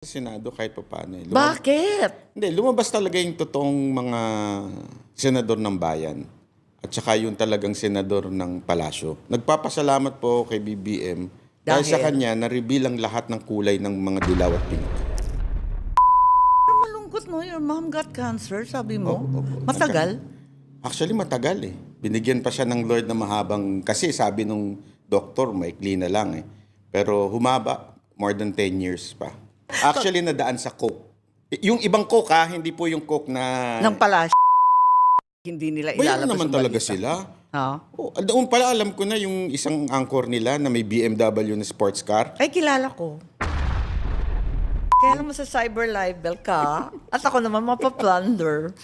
Senado kahit papaano eh. Bakit? Hindi, lumabas talaga yung totoong mga senador ng bayan at saka yung talagang senador ng palasyo. Nagpapasalamat po kay BBM dahil sa Dahil? kanya na-reveal ang lahat ng kulay ng mga dilaw at pink. Malungkot no, your mom got cancer, sabi mo. Opo. Matagal? Actually, matagal eh. Binigyan pa siya ng Lord na mahabang, kasi sabi nung doktor, maikli na lang eh. Pero humaba, more than 10 years pa. Actually, nadaan sa coke. Yung ibang coke ha, hindi po yung coke na... Nang pala, hindi nila Bayan ilalabas naman yung talaga balita. sila. Ha? Oh, doon pala alam ko na yung isang anchor nila na may BMW na sports car. Ay, kilala ko. Kaya naman sa cyber libel ka, at ako naman mapaplunder.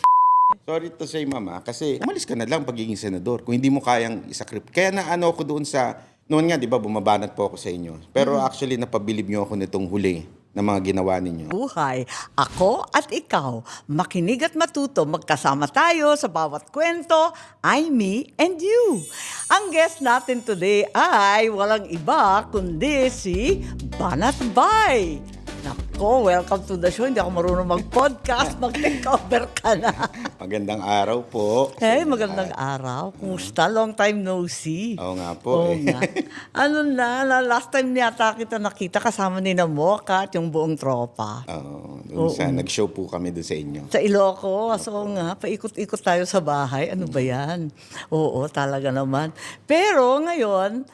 Sorry to say, mama, kasi umalis ka na lang pagiging senador kung hindi mo kayang isakrip. Kaya na ano ako doon sa... Noon nga, di ba, bumabanat po ako sa inyo. Pero actually, napabilib niyo ako nitong huli na mga ginawa ninyo. Buhay, ako at ikaw, makinig at matuto, magkasama tayo sa bawat kwento, I, me, and you. Ang guest natin today ay walang iba kundi si Banat Bay. Nako, welcome to the show. Hindi ako marunong mag-podcast, mag-takeover ka na. Magandang araw po. Hey, magandang araw. Kumusta? Long time no see. Oo nga po Oo eh. nga. Ano na, last time yata kita nakita kasama ni na Mocha at yung buong tropa. Oo, doon sa nag-show po kami doon sa inyo. Sa Ilocos, oo nga, paikot-ikot tayo sa bahay. Ano ba yan? Oo, talaga naman. Pero ngayon,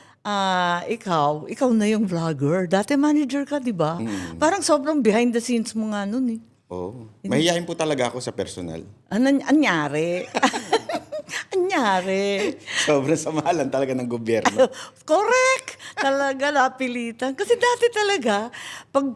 ikaw na yung vlogger. Dati manager ka, di ba? Parang sobrang behind the scenes mo nga nun eh. Oo. Mahihayin po talaga ako sa personal. Anyari? Anyari? Sobrang samahalan talaga ng gobyerno. Correct! Talaga, napilitan. Kasi dati talaga,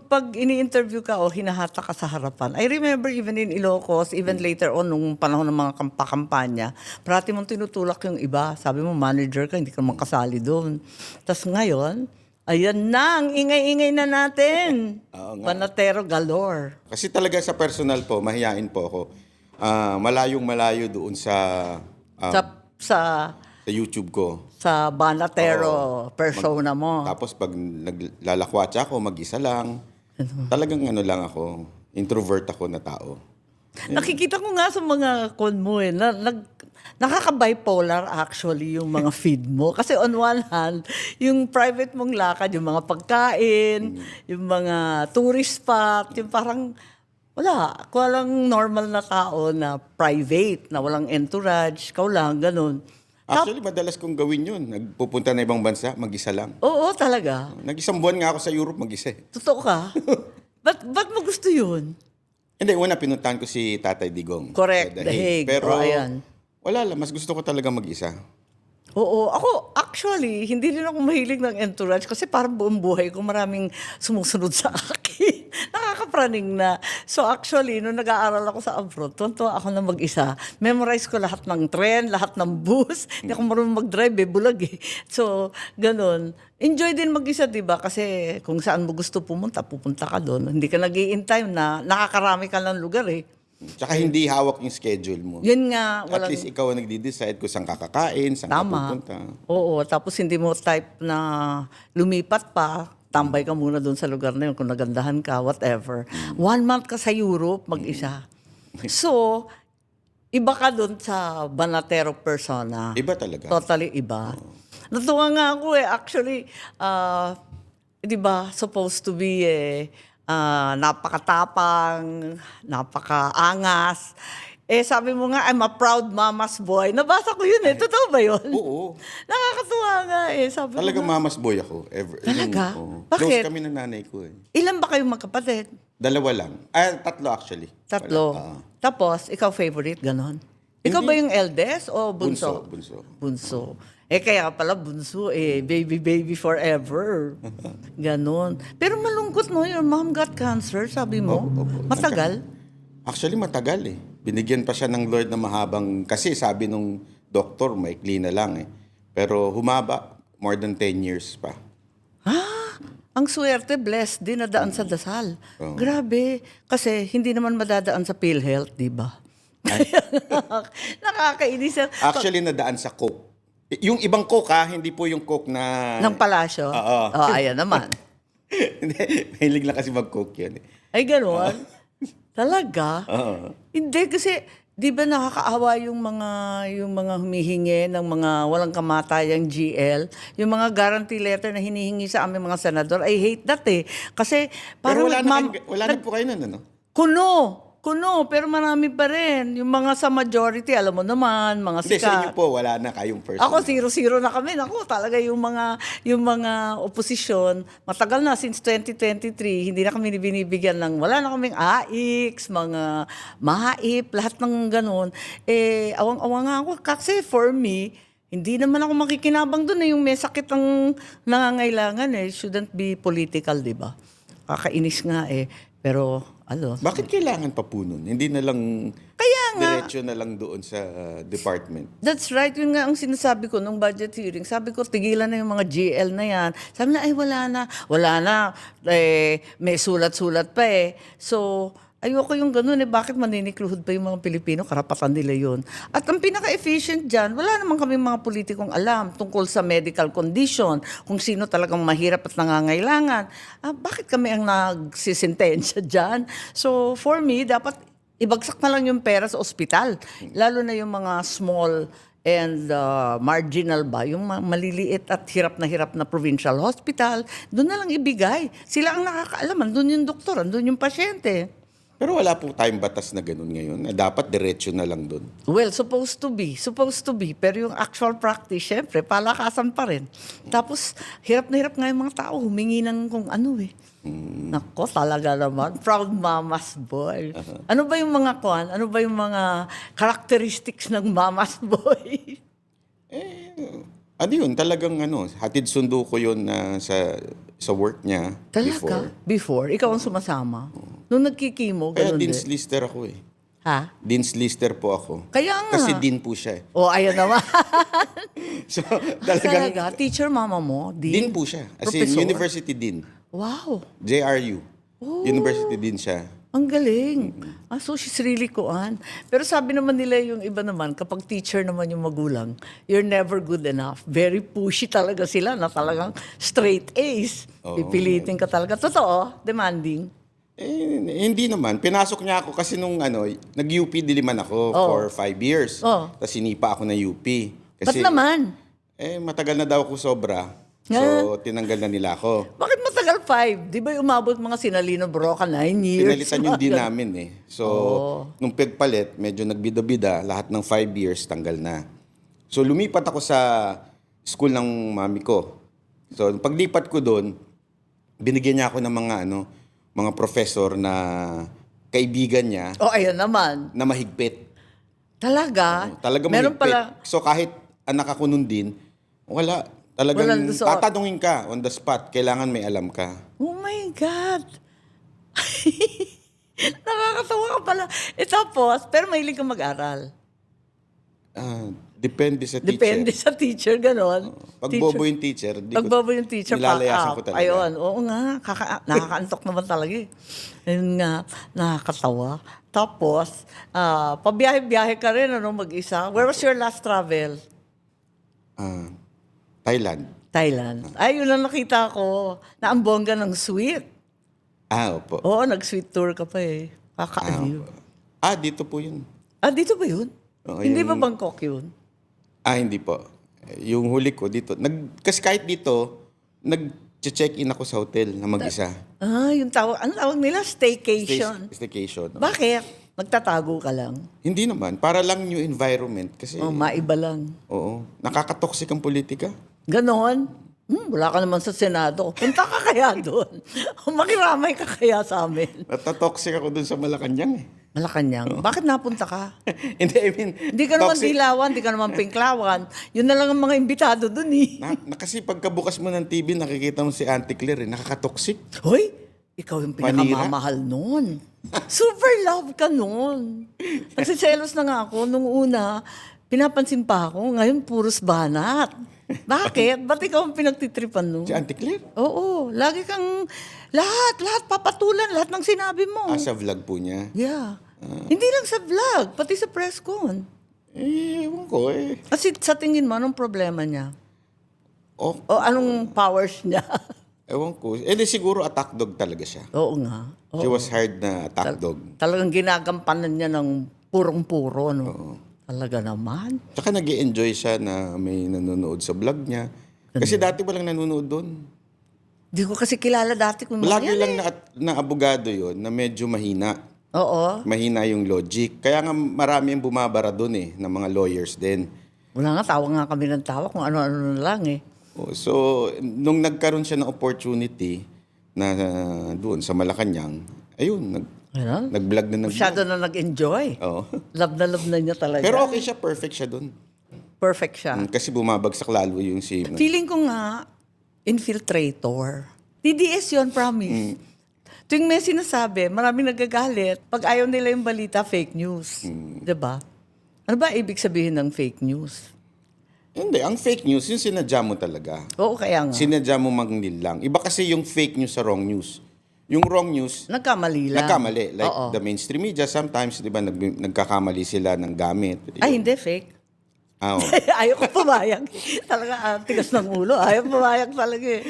pag ini-interview ka o hinahata ka sa harapan, I remember even in Ilocos, even later on, nung panahon ng mga kampanya, parati mong tinutulak yung iba. Sabi mo, manager ka, hindi ka naman kasali doon. Tapos ngayon, ayan na, ang ingay-ingay na natin. Oo nga. Banatero galore. Kasi talaga sa personal po, mahihain po ako. Malayong malayo doon sa Sa YouTube ko. sa Banatero persona mo. Tapos pag naglalakwatsa ako, mag-isa lang. Talagang ano lang ako, introvert ako na tao. Nakikita ko nga sa mga con mo eh, nakaka-bipolar actually yung mga feed mo. Kasi on one hand, yung private mong lakad, yung mga pagkain, yung mga tourist spot, yung parang walang normal na tao na private, na walang entourage, ikaw lang, ganun. Actually, madalas kong gawin yun. Nagpupunta na ibang bansa, mag-isa lang. Oo, talaga. Nag-isang buwan nga ako sa Europe, mag-isa eh. Totoo ka? Ba't mo gusto yun? Hindi, una pinuntahan ko si Tatay Digong. Correct, sa The Hague. Pero Ayan. wala lang, mas gusto ko talaga mag-isa. Oo, ako actually, hindi rin ako mahilig ng entourage kasi parang buong buhay ko maraming sumusunod sa akin. Nakakapraning na. So actually, nung nag-aaral ako sa abroad, tuwan ako na mag-isa. Memorize ko lahat ng tren, lahat ng bus. Hindi ako marunong mag-drive bulag eh. So, ganun. Enjoy din mag-isa, di ba? Kasi kung saan mo gusto pumunta, pupunta ka doon. Hindi ka nag-i-in-time na nakakarami ka ng lugar eh. Tsaka hindi hawak yung schedule mo. Yun nga, At least ikaw ang nagdi-decide kung saan kakakain, saan ka tama. pupunta. Oo, tapos hindi mo type na lumipat pa, tambay ka muna doon sa lugar na yun kung nagandahan ka, whatever. 1 month ka sa Europe, mag-isa. So, iba ka doon sa Banatero persona. Iba talaga. Totally iba. Natuwa nga ako eh. Actually, di ba, supposed to be napakatapang, napakaangas. Eh, sabi mo nga, I'm a proud mama's boy. Nabasa ko yun eh. Totoo ba yun? Oo. Nakakatuwa nga eh. Sabi ko Talagang nga, mama's boy ako. Talaga? Oo. Bakit? Close kami ng nanay ko eh. ilan ba kayong magkapatid? 2 lang. 3 actually. 3. Wala. Tapos, ikaw favorite, ganon? Ikaw ba yung eldest o bunso? Bunso. Bunso. Eh, kaya pala bunso eh. Baby forever. Ganon. Pero malungkot no, your mom got cancer, sabi mo. Opo. Matagal? Actually, matagal eh. Binigyan pa siya ng Lord na mahabang, kasi sabi nung doktor, maikli na lang eh. Pero humaba, more than 10 years pa. Ang swerte, blessed din na daan sa dasal. Grabe. Kasi hindi naman madadaan sa PhilHealth, di ba? Nakakainis. Actually, nadaan sa coke. Yung ibang coke ha, hindi po yung coke na... Ng palasyo? Oo. Oh, ayan naman. Hindi, mahilig lang kasi mag-coke yun eh. Ay, gano'n? Talaga? Oo. Hindi, kasi di ba nakakaawa yung mga humihingi ng mga walang kamatayang GL, yung mga guarantee letter na hinihingi sa aming mga senador. I hate that eh. Kasi Pero parang wala na po kayo nun, ano? kuno, pero marami pa rin. Yung mga sa majority, alam mo naman, mga Hindi, sa inyo sikat. po, wala na kayong personal. Ako, 0-0 na kami. Ako, talaga yung mga oposisyon, matagal na, since 2023, hindi na kami binibigyan ng, wala na kaming AIX, mga MAIP, lahat ng ganun. Eh, awang-awa nga ako. Kasi for me, hindi naman ako makikinabang doon yung may sakit ang nangangailangan eh. Shouldn't be political, di ba? Kakainis nga eh. Pero, Bakit kailangan pa po nun? Hindi na lang kaya nga, diretso na lang doon sa department. that's right. Yun nga ang sinasabi ko nung budget hearing. Sabi ko, tigilan na yung mga GL na yan. Sabi na, ay wala na. May sulat-sulat pa eh. So, ayoko yung ganun eh. Bakit maninikluhod pa yung mga Pilipino? Karapatan nila yun. At ang pinaka-efficient dyan, wala naman kami mga politikong alam tungkol sa medical condition, kung sino talagang mahirap at nangangailangan. Bakit kami ang nagsisintensya dyan? So, for me, dapat ibagsak na lang yung pera sa ospital. Lalo na yung mga small and marginal ba, yung maliliit at hirap na provincial hospital, doon na lang ibigay. Sila ang nakakaalam, doon yung doktor, doon yung pasyente. Pero wala po tayong batas na ganun ngayon. Na dapat diretso na lang doon. Well, supposed to be. Pero yung actual practice, syempre, palakasan pa rin. Tapos, hirap na hirap nga yung mga tao, humingi ng kung ano eh. Nako, talaga naman. Proud mama's boy. Ano ba yung mga Ano ba yung mga characteristics ng mama's boy? Ano yun? Talagang hatid sundo ko yun sa work niya before. Talaga? Before? Ikaw ang sumasama? Nung nagkikimo, Kaya ganun Dean's din? Lister ako eh. Ha? Dean's Lister po ako. Kaya nga. Kasi Dean po siya eh. O, ayan naman. So, talagang Talaga? Teacher mama mo? Dean po siya. As in, Professor? University Dean. Wow. JRU. University Dean siya. Ang galing. So she's really kuan. Pero sabi naman nila yung iba naman, kapag teacher naman yung magulang, you're never good enough. Very pushy talaga sila na talagang straight A's. Pipilitin ka talaga. Totoo, demanding. Hindi naman. Pinasok niya ako kasi nung nag-UP Diliman ako for 5 years. Tapos sinipa ako ng UP. Ba't naman? Matagal na daw ako sobra. So, tinanggal na nila ako. Bakit matagal 5? Di ba umabot mga Sinalino Broca 9 years? Pinalitan yung din namin eh. So, nung pagpalit, medyo nagbida-bida, lahat ng 5 years tanggal na. So, lumipat ako sa school ng mami ko. So, paglipat ko doon, binigyan niya ako ng mga professor na kaibigan niya Ayun naman. na mahigpit. Talaga? Talaga Meron mahigpit. pala. So, kahit anak ako nun din, wala. Talagang Walang doon. tatanungin ka on the spot. Kailangan may alam ka. Oh my God. Nakakatawa ka pala. Tapos, pero mahilig kang mag-aral. Depende sa teacher. Depende sa teacher, ganon. Pag bobo yung teacher, Pag bobo yung teacher, nilalayasan ko talaga. Ayun, oo nga. Nakakaantok naman talaga eh. Ayun nga, nakakatawa. Tapos, pabiyahe-biyahe ka rin, mag-isa. Where was your last travel? Thailand. Ay, yun lang nakita ko. Na ang bongga ng sweet. Opo. Oo, nag-sweet tour ka pa eh. Kakaaliw. Dito po yun. Dito ba yun? Oo, Hindi ba Bangkok yun? Hindi po. Yung huli ko dito. Kasi kahit dito, nag-check-in ako sa hotel na mag-isa. Yung tawag, ano tawag nila? Staycation. Staycation. Bakit? Nagtatago ka lang? Hindi naman. Para lang new environment. Kasi, Maiba lang. oo, nakakatoxic ang politika. Ganon? Wala ka naman sa Senado. Punta ka kaya doon. Makiramay ka kaya sa amin. Natatoxic ako dun sa Malacanang eh. Malacanang. Bakit napunta ka? Hindi, I mean, Hindi ka naman toxic. dilawan, hindi ka naman pinklawan. Yun na lang ang mga imbitado doon eh. Kasi pagkabukas mo ng TV, nakikita mo si Auntie Claire, nakakatoxic. Hoy, ikaw yung pinakamamahal noon. Super love ka noon. Nagsiselos na nga ako. Nung una, pinapansin pa ako. Ngayon, puros banat. Bakit? Ba't ikaw ang pinagtitripan noon? Si Auntie Claire? Oo, lagi kang lahat papatulan, lahat ng sinabi mo. Sa vlog po niya. Yeah. Hindi lang sa vlog, pati sa press con. Ewan ko eh. Kasi sa tingin mo, anong problema niya? Oh, O anong powers niya? Ewan ko. Eh, di siguro attack dog talaga siya. Oo nga. She was hired na attack dog. Talagang ginagampanan niya ng purong-puro, no? Talaga naman. Tsaka nag-enjoy siya na may nanonood sa vlog niya. Kasi dati walang nanonood doon. Di ko kasi kilala dati kung mga Lagi yan lang na abogado yon na medyo mahina. Oo. Mahina yung logic. Kaya nga marami ang bumabara doon ng mga lawyers din. Wala nga, tawa nga kami ng tawa kung ano-ano na lang eh. So, nung nagkaroon siya ng opportunity na doon sa Malacanang, ayun, Ano? nag-vlog na Masyado na nag-enjoy. Oo. Love na niya talaga. Pero okay siya, perfect siya doon. Perfect siya. Kasi bumabagsak lalo yung si... Feeling ko nga, infiltrator. DDS yon promise. Tuwing may sinasabi, maraming nagagalit. Pag ayaw nila yung balita, fake news. Diba? Ano ba ibig sabihin ng fake news? Hindi, ang fake news, yung sinadya mo talaga. Oo, kaya nga. Sinadya mo lang. Iba kasi yung fake news sa wrong news. Yung wrong news, Nagkamali lang. nagkamali. Like Oo. the mainstream media, sometimes, di ba, nagkakamali sila ng gamit. Ay, hindi, fake. Ah, oo. Ayaw ko pumayag. Talaga, tigas ng ulo. Ayaw pumayag talaga eh.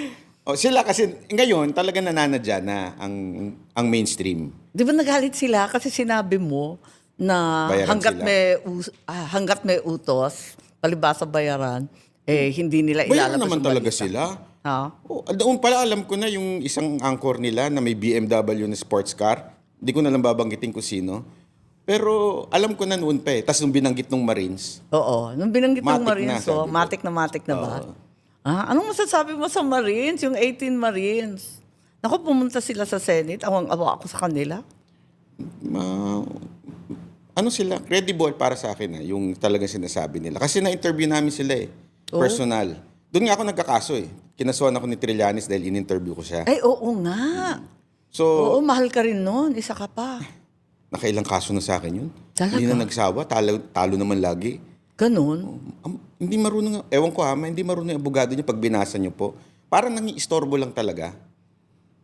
Sila kasi, ngayon, talaga nananadya na ang mainstream. Di ba nagalit sila kasi sinabi mo na Bayaran hanggat may utos, palibasa bayaran, hindi nila ilalabas Bayaran naman ang talaga balita. sila. Ha? Doon pala alam ko na yung isang anchor nila na may BMW na sports car. Hindi ko na lang babanggitin kung sino. Pero alam ko na noon pa eh. Tapos nung binanggit ng Marines, Oo. Nung binanggit ng Matik na, Marines, sabi ko. matik na ba? Anong masasabi mo sa Marines? Yung 18 Marines. Naku, pumunta sila sa Senate. Awang-awa ako sa kanila. ano sila, credible para sa akin yung talagang sinasabi nila. Kasi na-interview namin sila personal. Doon nga ako nagkakaso Kinasuhan ako ni Trillanes dahil in-interview ko siya. Ay, oo nga. So, Oo, mahal ka rin nun. Isa ka pa. nakailang kaso na sa akin yun. Talaga? Hindi na nagsawa, talo naman lagi. Ganun. Hindi marunong, ewan ko hindi marunong yung abogado niya pag binasa niyo po. Parang nangi-istorbo lang talaga.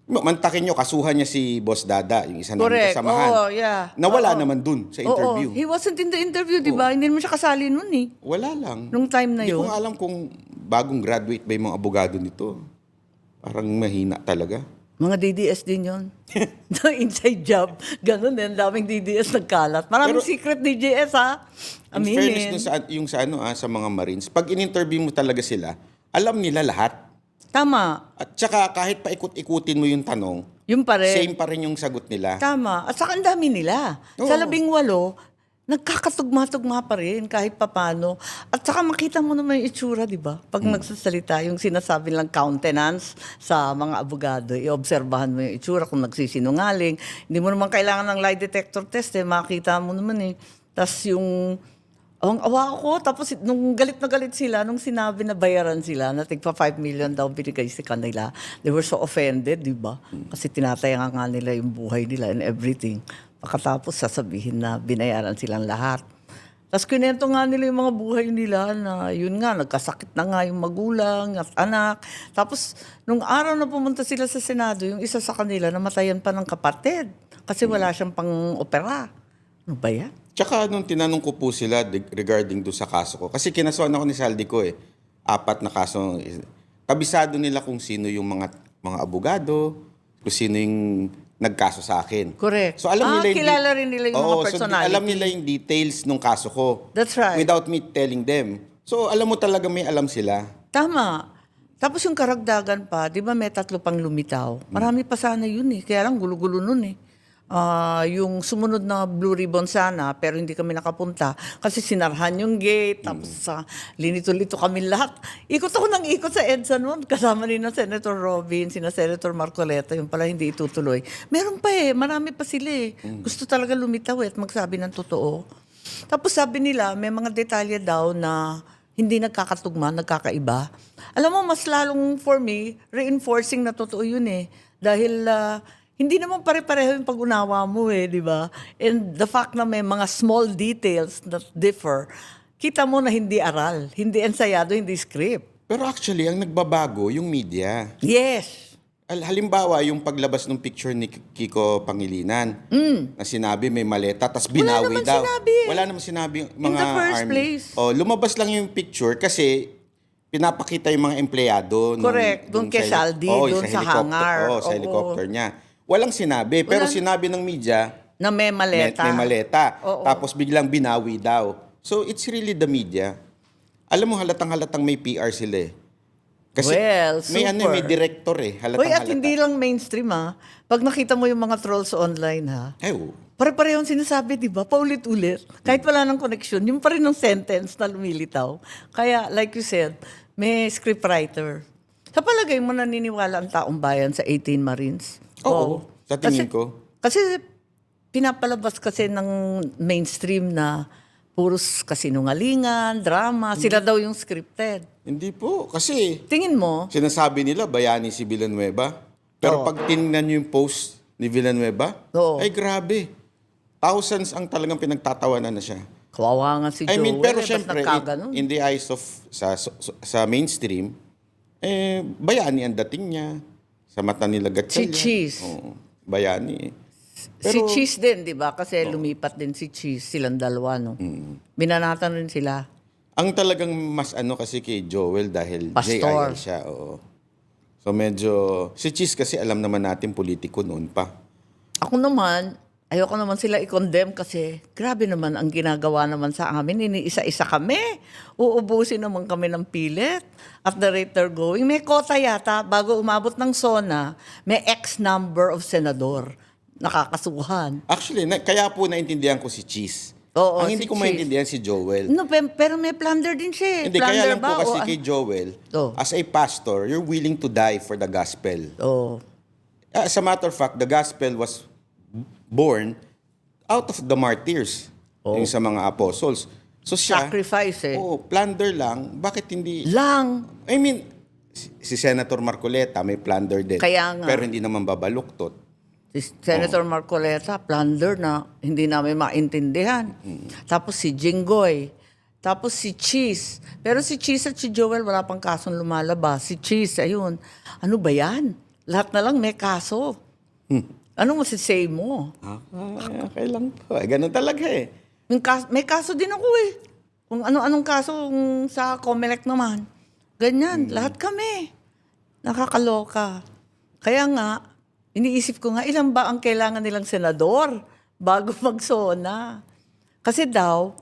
Mantakin niyo, kasuhan niya si Boss Dada, yung isa namin Correct. kasamahan. Oo, yeah. Nawala Oo. naman dun sa Oo, interview. he wasn't in the interview, di ba? Hindi naman siya kasali nun eh. Wala lang. Nung time na Hindi ko yun. nga alam kung bagong graduate ba yung mga abogado nito. Parang mahina talaga. Mga DDS din yun. Inside job. Ganun din. Daming DDS nagkalat. Maraming Pero- secret DDS ha. In fairness Aminin. dun sa mga Marines, pag in-interview mo talaga sila, alam nila lahat. Tama. At saka kahit paikot-ikutin mo yung tanong, Yung pa rin. same pa rin yung sagot nila. Tama. At saka ang dami nila. Sa Oo. 18, nagkakatugma-tugma pa rin kahit papano. At saka makita mo naman yung itsura, di ba? Pag nagsasalita, yung sinasabi lang countenance sa mga abogado, iobserbahan mo yung itsura kung nagsisinungaling. Hindi mo naman kailangan ng lie detector test makita mo naman eh. Tapos yung ang awa ko, tapos nung galit na galit sila, nung sinabi na bayaran sila, na tigpa 5 million daw binigay sa kanila, they were so offended, di ba? Kasi tinataya nga nila yung buhay nila and everything. Pagkatapos sasabihin na binayaran silang lahat. Tapos kinento nga nila yung mga buhay nila na yun nga, nagkasakit na nga yung magulang at anak. Tapos nung araw na pumunta sila sa Senado, yung isa sa kanila namatayan pa ng kapatid kasi wala siyang pang-opera. Ano ba yan? Tsaka nung tinanong ko po sila regarding do sa kaso ko, kasi kinasuhan ako ni Saldi ko 4 na kaso. Kabisado nila kung sino yung mga abogado, kung sino yung nagkaso sa akin. Correct. So alam nila kilala rin nila yung mga personality. alam nila yung details nung kaso ko. That's right. Without me telling them. So alam mo talaga may alam sila. Tama. Tapos yung karagdagan pa, di ba may 3 pang lumitaw? Marami pa sana yun eh. Kaya lang gulo-gulo nun eh. Yung sumunod na Blue Ribbon sana, pero hindi kami nakapunta kasi sinarhan yung gate, tapos linito-lito kami lahat. Ikot ako ng ikot sa EDSA noon, kasama ni na Senator Robin, sina Senator Marcoleta, yung pala hindi itutuloy. Meron pa marami pa sila Gusto talaga lumitaw at magsabi ng totoo. Tapos sabi nila, may mga detalye daw na hindi nagkakatugma, nagkakaiba. Alam mo, mas lalong for me, reinforcing na totoo yun Dahil hindi naman pare-pareho yung pag-unawa mo di ba? And the fact na may mga small details that differ, kita mo na hindi aral, hindi ensayado, hindi script. Pero actually, ang nagbabago yung media. Yes. Halimbawa, yung paglabas ng picture ni Kiko Pangilinan na sinabi may maleta, tas Wala binawi naman daw. sinabi. Wala naman sinabi yung In mga the first army. place. Lumabas lang yung picture kasi pinapakita yung mga empleyado Correct. Doon kay Saldi, doon sa hangar. Oo, sa Oo. helicopter niya. Walang sinabi. Pero Wala. sinabi ng media, Na may maleta. may maleta. Oo. Tapos biglang binawi daw. So, it's really the media. Alam mo, halatang-halatang may PR sila eh. Kasi Well, may super. may director eh. Hoy, Halatang-halata. at hindi lang mainstream ha. Pag nakita mo yung mga trolls online ha, Ay, oo. pare-parehong sinasabi, di ba? Paulit-ulit. Kahit wala ng connection, yung pa rin ng sentence na lumilitaw. Kaya, like you said, may scriptwriter. Sa palagay mo, naniniwala ang taong bayan sa 18 Marines? Oo, sa tingin ko. Kasi pinapalabas kasi ng mainstream na puros kasinungalingan, drama. Sila daw yung scripted. Hindi po. Kasi Tingin mo, sinasabi nila bayani si Villanueva. Pero Oo. pag tingnan nyo yung post ni Villanueva, Oo. ay grabe. Thousands ang talagang pinagtatawanan na siya. kawawa nga si I Joel. mean, pero ba't syempre, nagkaganon? in the eyes of sa mainstream, bayani ang dating niya. Sa mata nila Gatchalian. Si Cheese. Oo, bayani eh. Si Cheese din, di ba? Kasi lumipat din si Cheese, silang dalawa, no? Binanatan rin sila. Ang talagang mas kasi kay Joel dahil Pastor. JIL siya. Oo. So medyo, si Cheese kasi alam naman natin politiko noon pa. Ako naman, ayoko naman sila i-condemn kasi grabe naman ang ginagawa naman sa amin. Iniisa-isa kami. Uubusin naman kami ng pilit. At the rate they're going, may kota yata bago umabot ng SONA, may X number of senador nakakasuhan. Actually, kaya po naintindihan ko si Cheese. Oo, Ang hindi si ko Cheese. maintindihan si Joel. No, pero may plunder din siya. Hindi, plunder kaya lang ba? po kasi O, kay Joel, Oh. as a pastor, you're willing to die for the gospel. Oh. As a matter of fact, the gospel was born out of the martyrs, yung sa mga apostles. So siya, Sacrifice eh. plunder lang, bakit hindi... Lang. I mean, si Senator Marcoleta may plunder din. Kaya nga. Pero hindi naman babaluktot. Si Senator Marcoleta, plunder na hindi namin maintindihan. Tapos si Jinggoy. Tapos si Cheese. Pero si Cheese at si Joel, wala pang kasong lumalabas. Si Cheese, ayun. Ano ba yan? Lahat na lang may kaso. Ano masisay mo? Okay lang po. Ganun talaga eh. May kaso din ako eh. Kung ano-anong kaso sa COMELEC naman. Ganyan, lahat kami. Nakakaloka. Kaya nga, iniisip ko nga, ilan ba ang kailangan nilang senador bago mag-SONA? Kasi daw,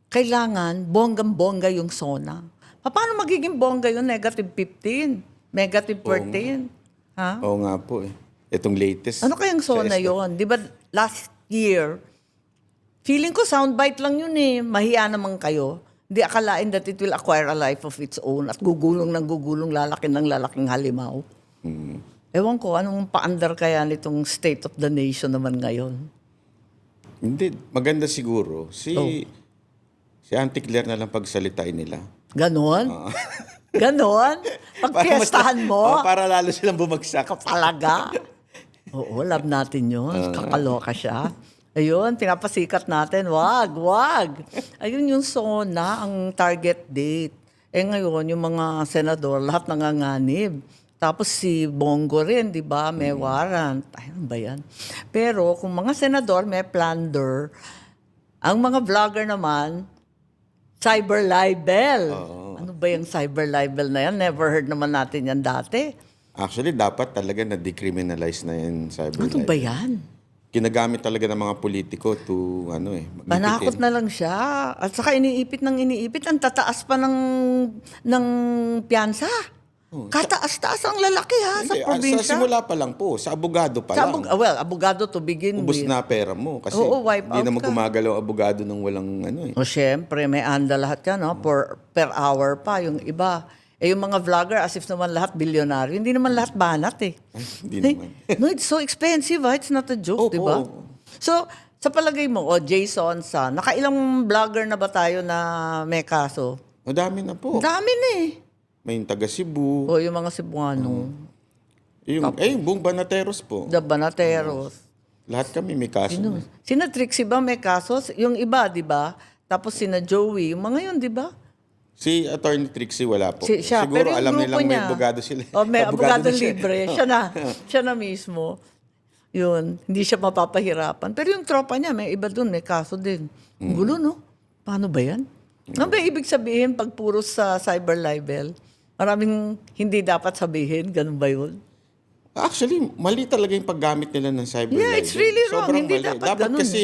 kailangan bonggang-bongga yung SONA. Paano magiging bongga yun? Negative 15? Negative 14? Ha? Oo nga po eh. Itong latest. Ano kayang sa SONA SK. yon? Di ba last year, feeling ko soundbite lang yun eh. Mahiya naman kayo. Hindi akalain that it will acquire a life of its own at gugulong ng gugulong, lalaki ng lalaking halimaw. Ewan ko, anong paandar kaya nitong state of the nation naman ngayon? Hindi. Maganda siguro. Si Auntie Claire na lang pagsalitain nila. Ganon? Ganon? Pagpiestahan mo? Para lalo silang bumagsak. Talaga? Oo, love natin yun. Kakaloka siya. Ayun, pinapasikat natin. Wag. Ayun yung SONA, ang target date. Ngayon, yung mga senador, lahat nanganganib. Tapos si Bongo rin, di ba? May warrant. Ay, ano ba yan? Pero kung mga senador, may plunder. Ang mga vlogger naman, cyber libel. Ano ba yung cyber libel na yan? Never heard naman natin yan dati. Actually, dapat talaga na-decriminalize na yan cyber Ano ba yan? Ginagamit talaga ng mga politiko to, magnipitin. Panakot na lang siya. At saka iniipit. Ang tataas pa ng piyansa. Kataas-taas ang lalaki ha, sa Hindi, probinsya. sa simula pa lang po, sa abogado pa lang. Abogado to begin Ubus with. na pera mo. Kasi Oo, wipe hindi out naman ka. gumagalaw ang abogado ng walang O syempre, may anda lahat yan, no? Per hour pa, yung iba. Yung mga vlogger, as if naman lahat bilyonaryo. Hindi naman lahat banat eh. Hindi naman. No, it's so expensive, ha? It's not a joke, Opo. di ba? So, sa palagay mo, Jason Sa, nakailang vlogger na ba tayo na may kaso? Madami na po. Ang dami na eh. May yung taga Cebu. O yung mga Cebuano, Yung buong Banateros po. the Banateros. Lahat kami may kaso. na. Sina Trixie ba may kaso? Yung iba, di ba? Tapos sina Joey, yung mga yun, di ba? Si Attorney Trixie wala po. Siya, Siguro pero yung alam grupo nilang may niya, abogado sila. may abogado na siya. libre. Siya na mismo. Yun, hindi siya mapapahirapan. Pero yung tropa niya, may iba dun, may kaso din. Ang gulo, no? Paano ba yan? Ano ba ibig sabihin pag puro sa cyber libel? Maraming hindi dapat sabihin, ganun ba yun? Actually, mali talaga yung paggamit nila ng cyber Yeah, libel. it's really wrong. Sobrang Hindi mali. dapat ganun kasi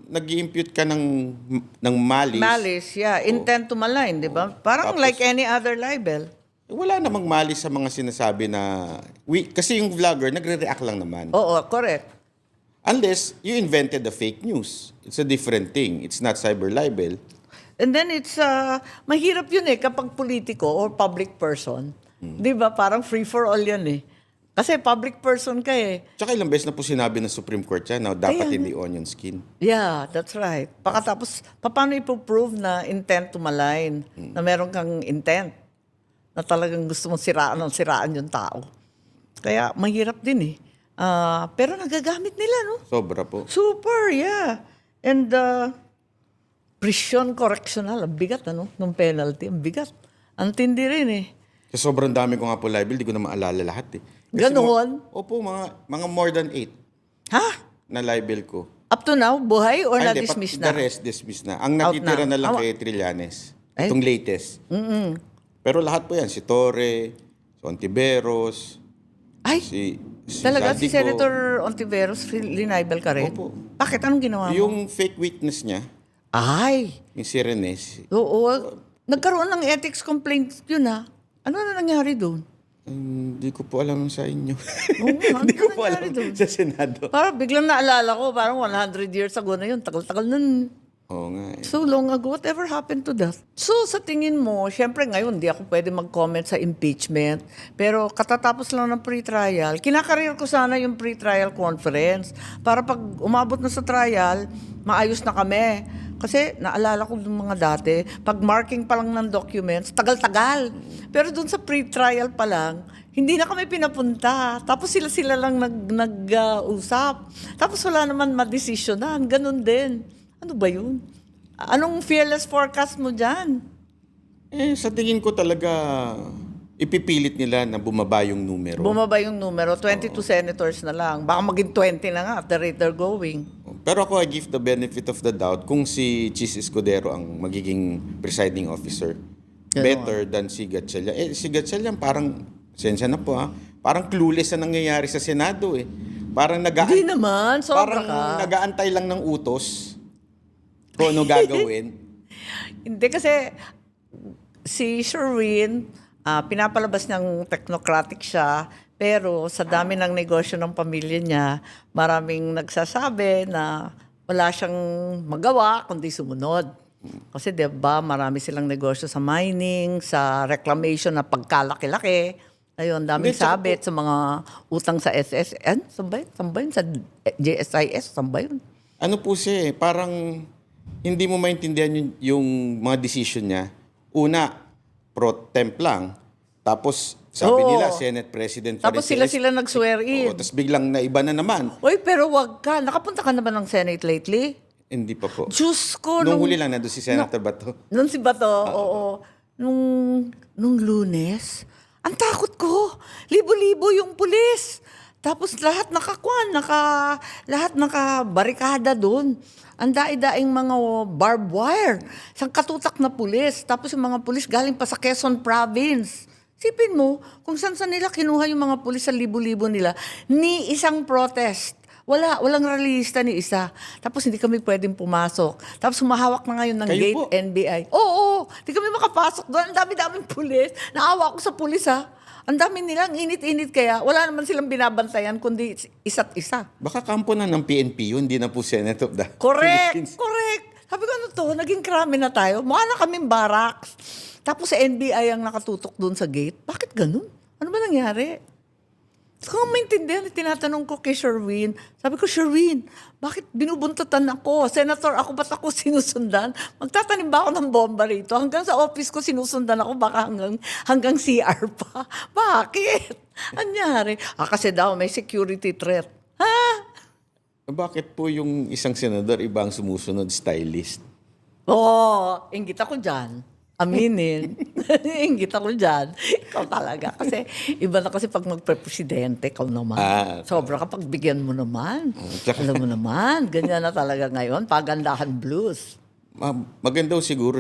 nag-i-impute ka ng malice. Malice, yeah. Intent to malign, di ba? Parang Tapos- like any other libel. Wala namang malice sa mga sinasabi na... kasi yung vlogger, nagre-react lang naman. Oo, correct. Unless you invented the fake news. It's a different thing. It's not cyber libel. And then it's, mahirap yun kapag politiko or public person. Di ba? Parang free for all yan Kasi public person ka Tsaka ilang beses na po sinabi ng Supreme Court yan na dapat hindi onion skin. Yeah, that's right. Pakatapos, paano ipoprove na intent to malign? Na meron kang intent? Na talagang gusto mong siraan yung tao. Kaya mahirap din pero nagagamit nila, no? Sobra po. Super, yeah. And prison correctional, ang bigat, nung penalty, ang bigat. Ang tindi rin Kasi sobrang dami ko nga po libel, di ko na maalala lahat Kasi Ganon? Opo, mga more than 8 Ha? na libel ko. Up to now, buhay or Ay, hindi, na-dismiss The na? rest, dismiss na. Ang Out natitira na. na lang Awa. kay Trillanes. Ay. Itong latest. Pero lahat po yan. Si Torre, si Ontiveros, Ay, si talaga si Zaldico. Senator Ontiveros, linibel ka rin? Opo. Bakit? Anong ginawa mo? Yung fake witness niya, Ay, yung si Renes, oo. Nagkaroon ng ethics complaint yun Ano na nangyari doon? hindi ko po alam sa inyo. Oo nga, Hindi ko ano po nangyari alam doon? sa Senado. Parang biglang naalala ko, parang 100 years ago na yun. Tagal-tagal nun. Oo nga So long ago, whatever happened to that? So sa tingin mo, syempre ngayon, di ako pwede mag-comment sa impeachment. Pero katatapos lang ng pre-trial, kinakarir ko sana yung pre-trial conference para pag umabot na sa trial, maayos na kami. Kasi naalala ko yung mga dati, pag marking pa lang ng documents, tagal-tagal. Pero dun sa pre-trial pa lang, hindi na kami pinapunta. Tapos sila lang nag-usap. Tapos wala naman madesisyonan. Ganun din. Ano ba yun? Anong fearless forecast mo dyan? Sa tingin ko talaga, ipipilit nila na bumaba yung numero. Bumaba yung numero, 22 senators na lang. Baka maging 20 na nga at the rate they're going. Pero ako, I give the benefit of the doubt kung si Chis Escudero ang magiging presiding officer. Better than si Gatchalian. Si Gatchalian parang, sensya na po parang clueless na nangyayari sa Senado Parang Hindi naman, sobra parang ka. nag-aantay lang ng utos kung ano gagawin. Hindi kasi si Sherwin, pinapalabas niyang technocratic siya, pero sa dami ng negosyo ng pamilya niya, maraming nagsasabi na wala siyang magawa kundi sumunod. Kasi 'di ba, marami silang negosyo sa mining, sa reclamation na pagkalaki-laki. Ayun, daming Hindi, tsaka sabit sa mga utang sa SSN. Saan ba yun? Sa JSIS? Saan ba yun? Ano po siya parang hindi mo maintindihan yung mga decision niya. Una, pro temp lang. Tapos sabi Oo. nila, Senate President pa Tapos rin sila nag-swear in. Tapos biglang naiba na naman. Uy, pero wag ka. Nakapunta ka na ba ng Senate lately? Hindi pa po. Diyos ko. Nung huli lang, nandun si Senator Bato. Nung si Bato, oo. Nung Lunes, ang takot ko. Libo-libo yung pulis. Tapos lahat lahat nakabarikada doon. Ang daing mga barbed wire. Isang katutak na pulis. Tapos yung mga pulis galing pa sa Quezon Province. Sipin mo, kung saan nila kinuha yung mga pulis sa libo-libo nila, ni isang protest. Walang realista ni isa. Tapos hindi kami pwedeng pumasok. Tapos humahawak na ngayon ng Kayo gate po? NBI. Oo, hindi kami makapasok doon. Ang dami-daming pulis. Naawa ako sa pulis Ang dami nilang init-init kaya wala naman silang binabantayan kundi isa't isa. Baka kampo na ng PNP yun, hindi na po Senate of the Correct, Philippines. correct. Sabi ko, ano to, naging krami na tayo. Mukha na kaming barracks. Tapos sa NBI ang nakatutok doon sa gate. Bakit ganun? Ano ba nangyari? Gusto ko maintindihan, tinatanong ko kay Sherwin. Sabi ko, Sherwin, bakit binubuntutan ako? Senator ako, ba't ako sinusundan? Magtatanim ba ako ng bomba rito? Hanggang sa office ko sinusundan ako, baka hanggang CR pa. Bakit? Anyari? Kasi daw may security threat. Ha? Bakit po yung isang senador iba ang sumusunod stylist? Oo, inggit ako dyan. Aminin. Inggit ako dyan. Ikaw talaga. Kasi iba na kasi pag magpresidente, ikaw naman. Sobra ka pag bigyan mo naman. Alam mo naman, ganyan na talaga ngayon. Pagandahan blues. Maganda siguro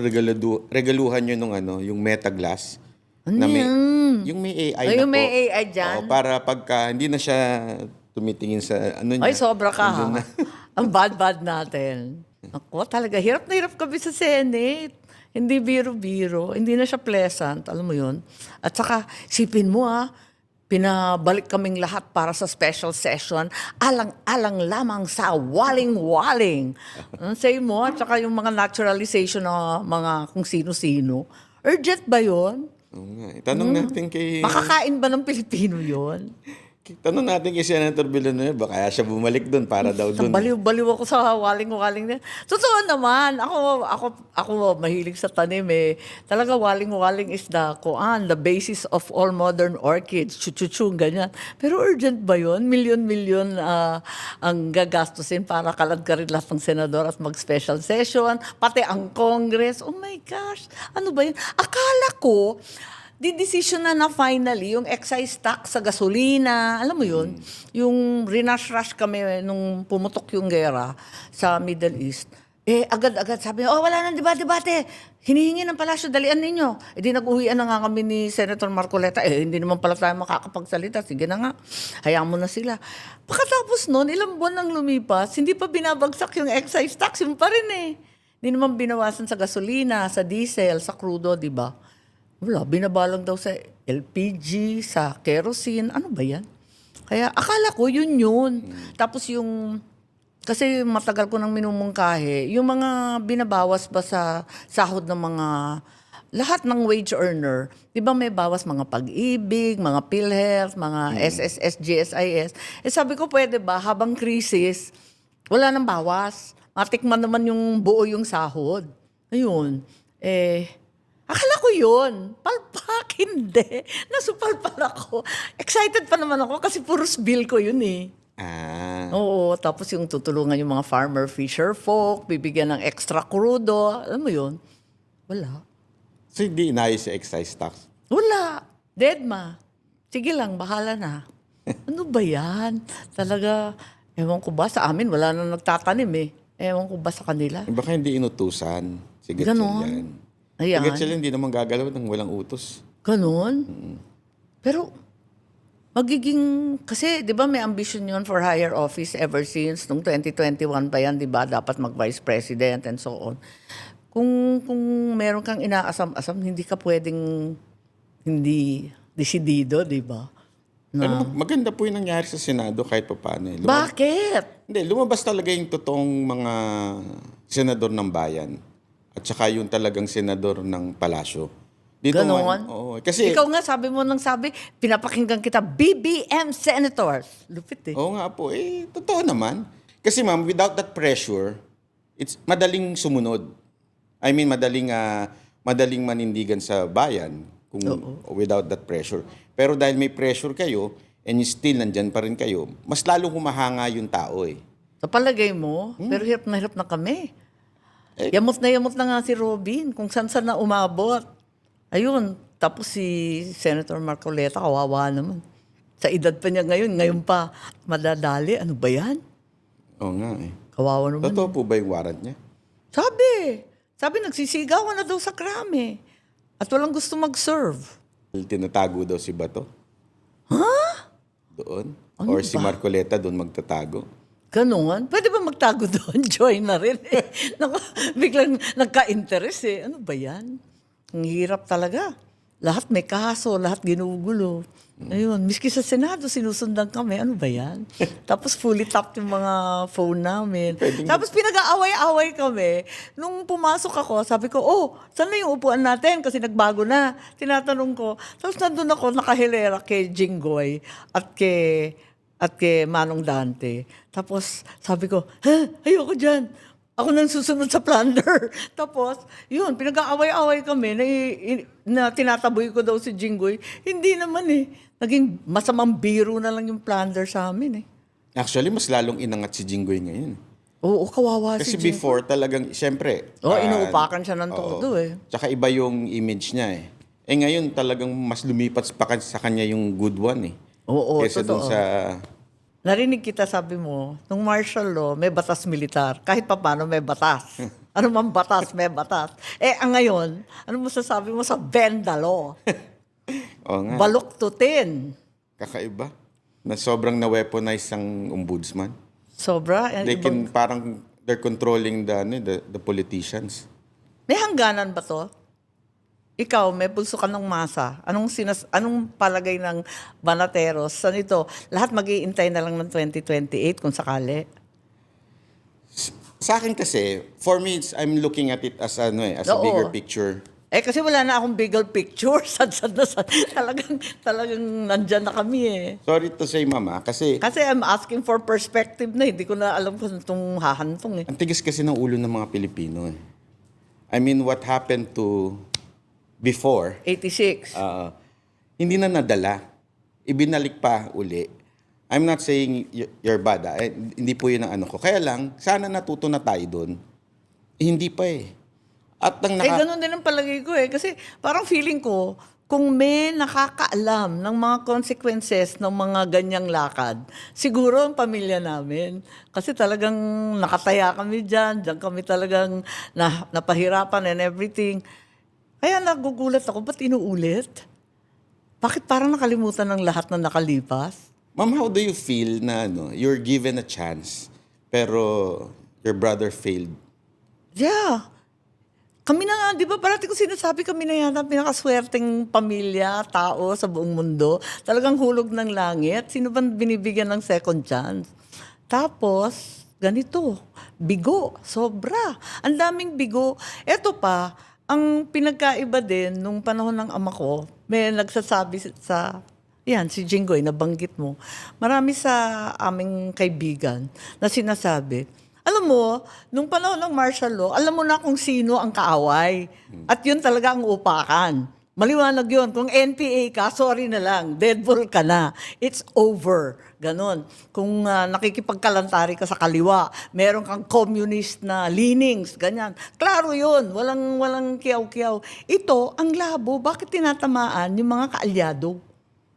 regaluhan nyo nung yung Meta Glass. Ano Na may, yan? yung may AI Ay, na yung po. may AI dyan? Oo, para pagka hindi na siya tumitingin sa ano niya. Ay, sobra ka ha. nandun na. Ang bad-bad natin. Ako, talaga, hirap na hirap kami sa Senate. Hindi biro-biro. Hindi na siya pleasant. Alam mo yun? At saka, sipin mo pinabalik kaming lahat para sa special session. Alang-alang lamang sa waling-waling. Say mo, at saka yung mga naturalization ng mga kung sino-sino. Urgent ba yun? Oo nga. Tanong natin kay... Makakain ba ng Pilipino yun? Tanong natin kay Senator Villanueva, kaya siya bumalik doon para daw doon. Baliw-baliw ako sa waling-waling na. Totoo naman. Ako mahilig sa tanim eh. Talaga waling-waling is the basis of all modern orchids. Chuchuchu, ganyan. Pero urgent ba yun? Milyon-milyon ang gagastusin para kalad ka rin lahat ng senador at mag-special session. Pati ang Congress. Oh my gosh. Ano ba yun? Akala ko, di-decision na finally yung excise tax sa gasolina. Alam mo yun? Yung rinash-rush kami nung pumutok yung gera sa Middle East. Agad-agad sabi, wala nang debate. Hinihingi ng palasyo, dalian ninyo. Di nag-uwian na nga kami ni Senator Marcoleta. Hindi naman pala tayo makakapagsalita. Sige na nga, hayaan mo na sila. Pagkatapos nun, ilang buwan nang lumipas, hindi pa binabagsak yung excise tax. Yung pa rin eh. Hindi naman binawasan sa gasolina, sa diesel, sa crudo, di ba? Wala, binabalang daw sa LPG, sa kerosene. Ano ba yan? Kaya akala ko yun. Tapos kasi matagal ko nang minumungkahe, yung mga binabawas ba sa sahod ng mga, lahat ng wage earner, di ba may bawas mga pag-ibig, mga PhilHealth, mga SSS, GSIS. Sabi ko, pwede ba habang krisis, wala nang bawas. Matikman naman yung buo yung sahod. Ayun. Akala ko yun. Palpak, hindi. Nasupalpal ako. Excited pa naman ako kasi puros bill ko yun eh. Oo, tapos yung tutulungan yung mga farmer fisher folk, bibigyan ng extra crudo. Alam mo yun? Wala. So hindi inayos sa excise tax? Wala. Deadma. Sige lang, bahala na. Ano ba yan? Talaga, ewan ko ba, sa amin wala nang nagtatanim eh. Ewan ko ba sa kanila? Baka hindi inutusan. Sige, Ganon. yan. Ayan. Sige, sila hindi naman gagalaw ng walang utos. Ganon? Pero, magiging, kasi di ba may ambition yun for higher office ever since, nung 2021 pa yan, di ba, dapat mag-vice president and so on. Kung meron kang inaasam-asam, hindi ka pwedeng hindi desidido, di ba? Pero maganda po yung nangyari sa Senado kahit pa paano. Bakit? Hindi, lumabas talaga yung totoong mga senador ng bayan. At saka yung talagang senador ng palasyo. Dito Ganon? Oo. Kasi, Ikaw nga, sabi mo nang pinapakinggan kita, BBM senators. Lupit eh. oo nga po, totoo naman. Kasi ma'am, without that pressure, it's madaling sumunod. I mean, madaling manindigan sa bayan kung without that pressure. Pero dahil may pressure kayo, and you still nandyan pa rin kayo, mas lalong humahanga yung tao eh. Sa palagay mo, pero hirap na kami. Yamot na nga si Robin kung saan na umabot. Ayun, tapos si Senator Marcoleta, kawawa naman. Sa edad pa niya ngayon pa madadali. Ano ba yan? Oo nga eh. Kawawa naman. Totoo po ba yung warrant niya? Sabi nagsisigawan na daw sa krame. At walang gusto mag-serve. Tinatago daw si Bato. Doon. Ano Or si ba? Marcoleta doon magtatago. Ganon? Pwede ba magtago doon? Join na rin eh. Biglang nagka-interest eh. Ano ba yan? Ang hirap talaga. Lahat may kaso, lahat ginugulo. Ayun, miski sa Senado, sinusundan kami. Ano ba yan? Tapos fully tapped yung mga phone namin. Tapos pinag-aaway-away kami. Nung pumasok ako, sabi ko, saan na yung upuan natin? Kasi nagbago na. Tinatanong ko. Tapos nandun ako, nakahilera kay Jinggoy at kay Manong Dante. Tapos sabi ko, ayoko dyan. Ako nang susunod sa plunder. Tapos, yun, pinag-aaway-away kami na tinataboy ko daw si Jinggoy. Hindi naman eh. Naging masamang biro na lang yung plunder sa amin eh. Actually, mas lalong inangat si Jinggoy ngayon. Oo, kawawa Kasi si Jinggoy. before talagang, siyempre. Inuupakan siya ng todo eh. Tsaka iba yung image niya eh. Ngayon talagang mas lumipat sa kanya yung good one eh. Oo, Kesa totoo. dun sa... Narinig kita, sabi mo, nung martial law, may batas militar. Kahit pa paano may batas. Ano man batas, may batas. Ngayon, ano masasabi mo sa Benda law? Oo nga, Baluktutin. kakaiba. Na sobrang na-weaponize ang ombudsman. Sobra. Parang they're controlling the politicians. May hangganan ba to? Ikaw, may pulso ka ng masa. Anong palagay ng Banateros? Sa nito, lahat mag-iintay na lang ng 2028 kung sakali. Sa akin kasi, for me, I'm looking at it as a Oo. bigger picture. Kasi wala na akong bigger picture. Sad na sad. Talagang nandyan na kami eh. Sorry to say, Mama, kasi Kasi I'm asking for perspective na. Hindi ko na alam kung itong hahantong eh. ang tigas kasi ng ulo ng mga Pilipino eh. I mean, what happened to before, 86. hindi na nadala. Ibinalik pa uli. I'm not saying you're bad. Hindi po yun ang ano ko. Kaya lang, sana natuto na tayo doon. Hindi pa eh. At Ganun din ang palagay ko eh. Kasi parang feeling ko, kung may nakakaalam ng mga consequences ng mga ganyang lakad, siguro ang pamilya namin. Kasi talagang nakataya kami dyan kami talagang napahirapan and everything. Kaya nagugulat ako, ba't inuulit? Bakit parang nakalimutan ng lahat na nakalipas? Ma'am, how do you feel na you're given a chance, pero your brother failed? Yeah. Kami na nga, di ba, parati ko sinasabi kami na yata pinakaswerteng pamilya, tao sa buong mundo. Talagang hulog ng langit. Sino ba binibigyan ng second chance? Tapos, ganito, bigo, sobra. Ang daming bigo. Eto pa, ang pinagkaiba din nung panahon ng ama ko, may nagsasabi yan, si Jinggoy, nabanggit mo. Marami sa aming kaibigan na sinasabi, alam mo, nung panahon ng martial law, alam mo na kung sino ang kaaway. At yun talaga ang upakan. Maliwanag yun. Kung NPA ka, sorry na lang. Deadball ka na. It's over. Ganon. Kung nakikipagkalantari ka sa kaliwa, meron kang communist na leanings, ganyan. Klaro yun. Walang kiyaw-kiyaw. Ito, ang labo, bakit tinatamaan yung mga kaalyado?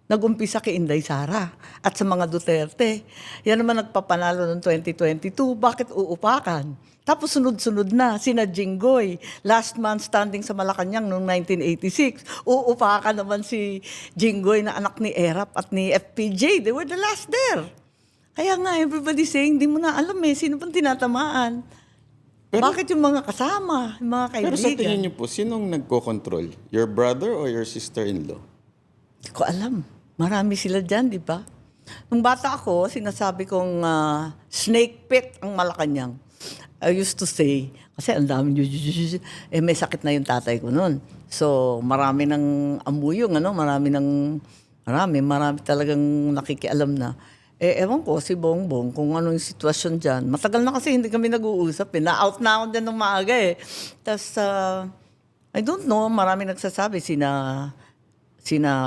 Nag-umpisa kay Inday Sara at sa mga Duterte. Yan naman nagpapanalo noong 2022. Bakit uupakan? Tapos sunod-sunod na, sina Jinggoy. Last man standing sa Malacanang noong 1986. Uupakan naman si Jinggoy na anak ni Erap at ni FPJ. They were the last there. Kaya nga, everybody saying, di mo na alam sino pang tinatamaan. Bakit yung mga kasama, yung mga kaibigan? Pero sa tingin niyo po, sinong nagko-control? Your brother or your sister-in-law? Hindi ko alam. Marami sila dyan, di ba? Nung bata ako, sinasabi kong snake pit ang Malacanang. I used to say, kasi ang dami, may sakit na yung tatay ko noon. So, marami ng amuyong, marami talagang nakikialam na. Ewan ko, si Bongbong, kung ano yung sitwasyon dyan. Matagal na kasi hindi kami nag-uusap. Na-out na ako dyan ng maaga eh. Tapos, I don't know, marami nagsasabi, sina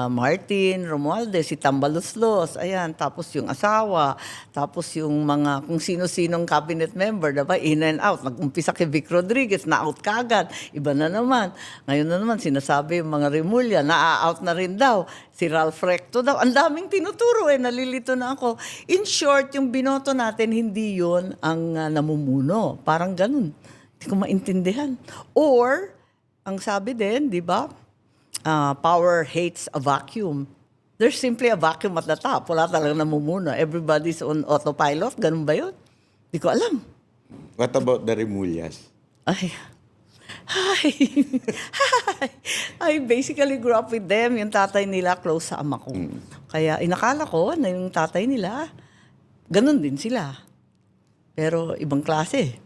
Martin Romualdez, si Tambaloslos, ayan, tapos yung asawa, tapos yung mga kung sino-sinong cabinet member, diba, in and out. Nag-umpisa kay Vic Rodriguez, na-out kagad. Iba na naman. Ngayon na naman, sinasabi yung mga Remulla, na-out na rin daw. Si Ralph Recto daw. Ang daming tinuturo nalilito na ako. In short, yung binoto natin, hindi yon ang namumuno. Parang ganun. Hindi ko maintindihan. Or, ang sabi din, di ba, power hates a vacuum. There's simply a vacuum at the top. Wala talagang namumuno. Everybody's on autopilot. Ganun ba yun? Di ko alam. What about the Remullas? Ay. Hi. Hi. I basically grew up with them. Yung tatay nila close sa ama ko. Kaya inakala ko na yung tatay nila, ganun din sila. Pero ibang klase.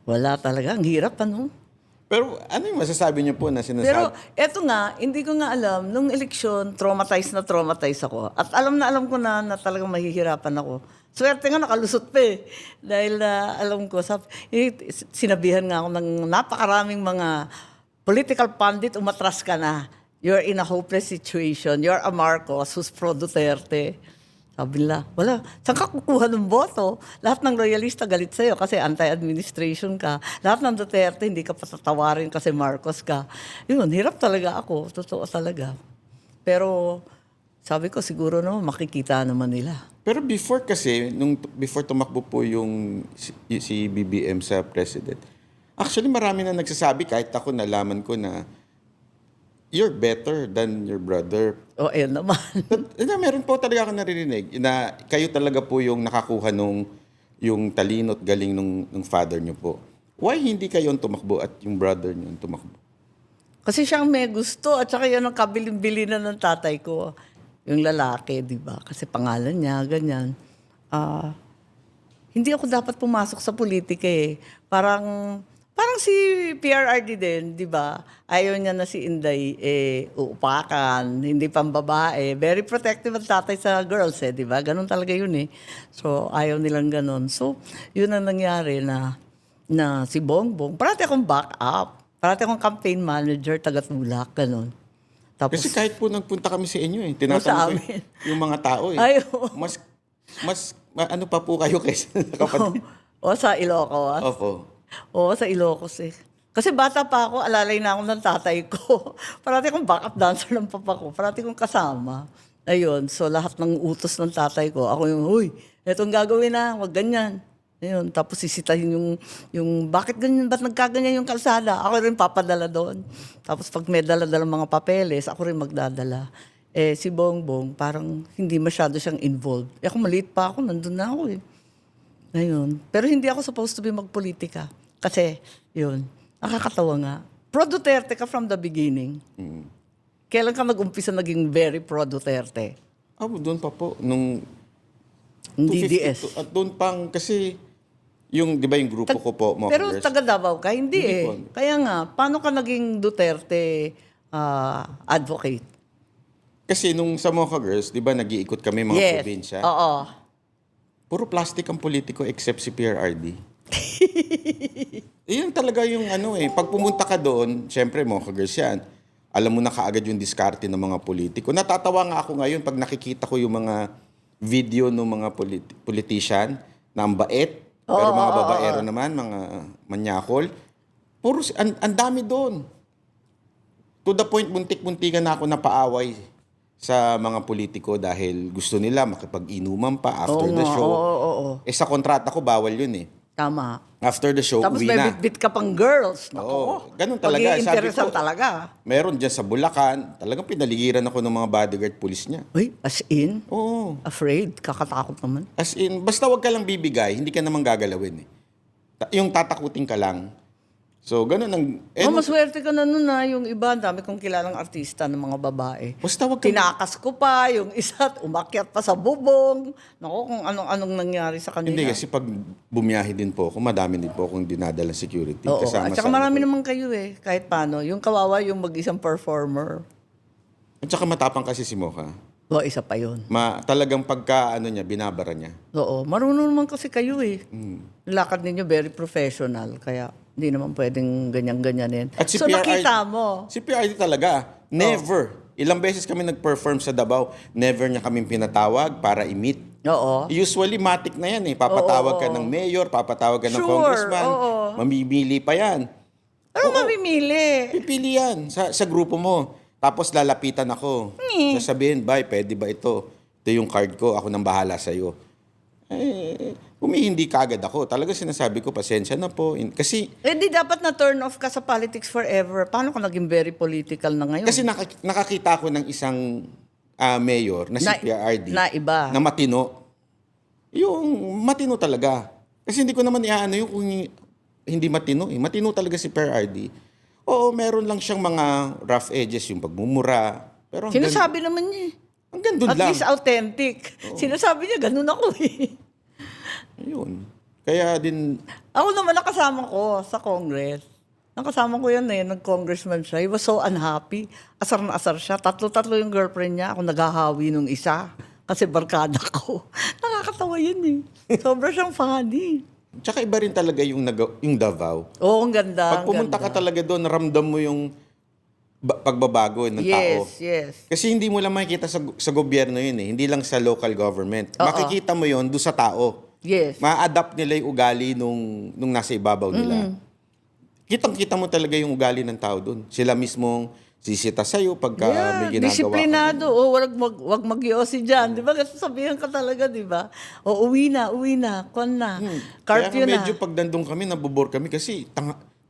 Wala talaga. Ang hirap, ano? Pero ano yung masasabi niyo po na sinasabi? Pero eto nga, hindi ko nga alam, nung eleksyon, traumatized ako. At alam ko na talagang mahihirapan ako. Swerte nga nakalusot pa eh. Dahil alam ko, sinabihan nga ako ng napakaraming mga political pundit, umatras ka na. You're in a hopeless situation. You're a Marcos who's pro-Duterte. Sabi nila, wala, saan ka kukuha ng boto? Lahat ng loyalista galit sa'yo kasi anti-administration ka. Lahat ng Duterte, hindi ka patatawarin kasi Marcos ka. Yun, hirap talaga ako. Totoo talaga. Pero sabi ko, siguro naman makikita naman nila. Pero before kasi, before tumakbo po yung si BBM sa president, actually marami na nagsasabi, kahit ako nalaman ko na you're better than your brother. O, ayun naman. Meron po talaga ako naririnig na kayo talaga po yung nakakuha nung yung talino at galing nung father niyo po. Why hindi kayo ang tumakbo at yung brother niyo ang tumakbo? Kasi siyang may gusto at saka yan ang kabilin-bili na ng tatay ko. Yung lalaki, di ba? Kasi pangalan niya, ganyan. Hindi ako dapat pumasok sa politika eh. Parang si PRRD din, di ba? Ayaw niya na si Inday uupakan, hindi pang babae. Very protective ang tatay sa girls eh, di ba? Ganun talaga yun eh. So, ayaw nilang ganun. So, yun ang nangyari na si Bongbong. Parati akong backup. Parati akong campaign manager, taga-tulak, ganun. Tapos, Kasi kahit po nagpunta kami sa inyo eh, sa tinatanong ko amin. yung mga tao eh. Ay, oo. Ano pa po kayo kaysa kapatid? O sa Ilocos. Opo. Oo, sa Ilocos eh. Kasi bata pa ako, alalay na ako ng tatay ko. Parati akong backup dancer ng papa ko. Parati kong kasama. Ayun, so lahat ng utos ng tatay ko, ako yung, huy, etong gagawin na, wag ganyan. Ayun, tapos sisitahin yung bakit ganyan, ba't nagkaganyan yung kalsada? Ako rin papadala doon. Tapos pag may dala-dala mga papeles, ako rin magdadala. Si Bongbong, parang hindi masyado siyang involved. Ako maliit pa ako, nandun na ako eh. Ayun. Pero hindi ako supposed to be magpolitika. Kasi, yun, nakakatawa nga. Pro Duterte ka from the beginning. Kailan ka nag-umpisa naging very pro Duterte? Doon pa po. Nung Hindi 250 DS. At doon pang, kasi, di ba yung grupo ko po, mga Pero girls, taga Davao ka? Hindi Hindi eh. po. Kaya nga, paano ka naging Duterte advocate? kasi nung sa Mocha Girls, di ba nag-iikot kami mga Yes. probinsya? Oo. Puro plastic ang politiko except si PRRD. Iyan talaga yung pag pumunta ka doon, syempre Mocha Girls yan. Alam mo na kaagad yung diskarte ng mga politiko. Natatawa nga ako ngayon pag nakikita ko yung mga video ng mga politician na ang bait, pero mga babaero naman, mga manyakol. Puro, ang dami doon. To the point, buntik-buntikan na ako napaaway sa mga politiko dahil gusto nila makipag-inuman pa after the show. Oo. Sa kontrata ko, bawal yun eh. Tama. After the show, Tapos uwi may na. bit-bit ka pang girls. Oo, ganun talaga. Pag-iinteresan Sabi ko, talaga. Meron dyan sa Bulacan, talagang pinaligiran ako ng mga bodyguard police niya. Uy, as in? Oo. Afraid? Kakatakot naman. As in, basta wag ka lang bibigay, hindi ka naman gagalawin eh. Yung tatakutin ka lang. So, ganun ang... Maswerte ka na nun yung iba, ang dami kong kilalang artista ng mga babae. Basta wag ka... Tinakas ko pa, yung isa, umakyat pa sa bubong. Naku, kung anong nangyari sa kanila. Hindi, kasi pag bumiyahe din po ako, madami din po akong dinadala security. Oo, Kasama at saka sa marami likod. naman kayo eh, kahit paano. Yung kawawa, yung mag-isang performer. At saka matapang kasi si Mocha. O, isa pa yun. Talagang pagka, niya, binabara niya. Oo, marunong naman kasi kayo eh. Lakad ninyo very professional, kaya hindi naman pwedeng ganyan-ganyanin. At si So PRRD nakita mo. Si PRRD talaga, never. Ilang beses kami nag-perform sa Davao, never niya kami pinatawag para i-meet. Oo. Usually, matik na yan eh. Papatawag ka ng mayor, papatawag ka ng Sure, congressman. oo. Mamimili pa yan. Ano mamimili? Pipili yan sa grupo mo. Tapos lalapitan ako. Sasabihin, "Bay, pwede ba ito? Ito yung card ko, ako nang bahala sa'yo." Humihindi ka agad ako. Talaga sinasabi ko, pasensya na po. Kasi Di dapat na turn off ka sa politics forever. Paano ka naging very political na ngayon? Kasi nakakita ko ng isang mayor na si PRRD na iba. na matino. Yung matino talaga. Kasi hindi ko naman iaano yung kung hindi matino. Matino talaga si PRRD. Oo, meron lang siyang mga rough edges, yung pagmumura. Pero Sinasabi naman niya eh. hanggang doon At lang. least authentic. Sinasabi niya, ganun ako eh. Ayun. Kaya din, Ako naman nakasama ko sa Congress. Nakasama ko yan eh, nag-congressman siya. He was so unhappy. Asar na asar siya. Tatlo yung girlfriend niya. Ako naghahawi nung isa. Kasi barkada ko. Nakakatawa yun eh. Sobra siyang funny. tsaka iba rin talaga yung Davao. Oo, ang ganda. Pag pumunta ka talaga doon, ramdam mo yung pagbabago ng tao. Yes. Kasi hindi mo lang makikita sa gobyerno yun eh. Hindi lang sa local government. Oo. Makikita mo yun doon sa tao. Yes. Ma-adapt nila yung ugali nung nasa ibabaw nila. Kitang-kita mo talaga yung ugali ng tao doon. Sila mismong sisita sa'yo pagka may ginagawa disiplinado. O, wag mag-yosi dyan. Di ba? Kasi sabihan ka talaga, di ba? O, uwi na. Kwan na. Kaya Curfew nga na. medyo pag nandun kami, nabubor kami kasi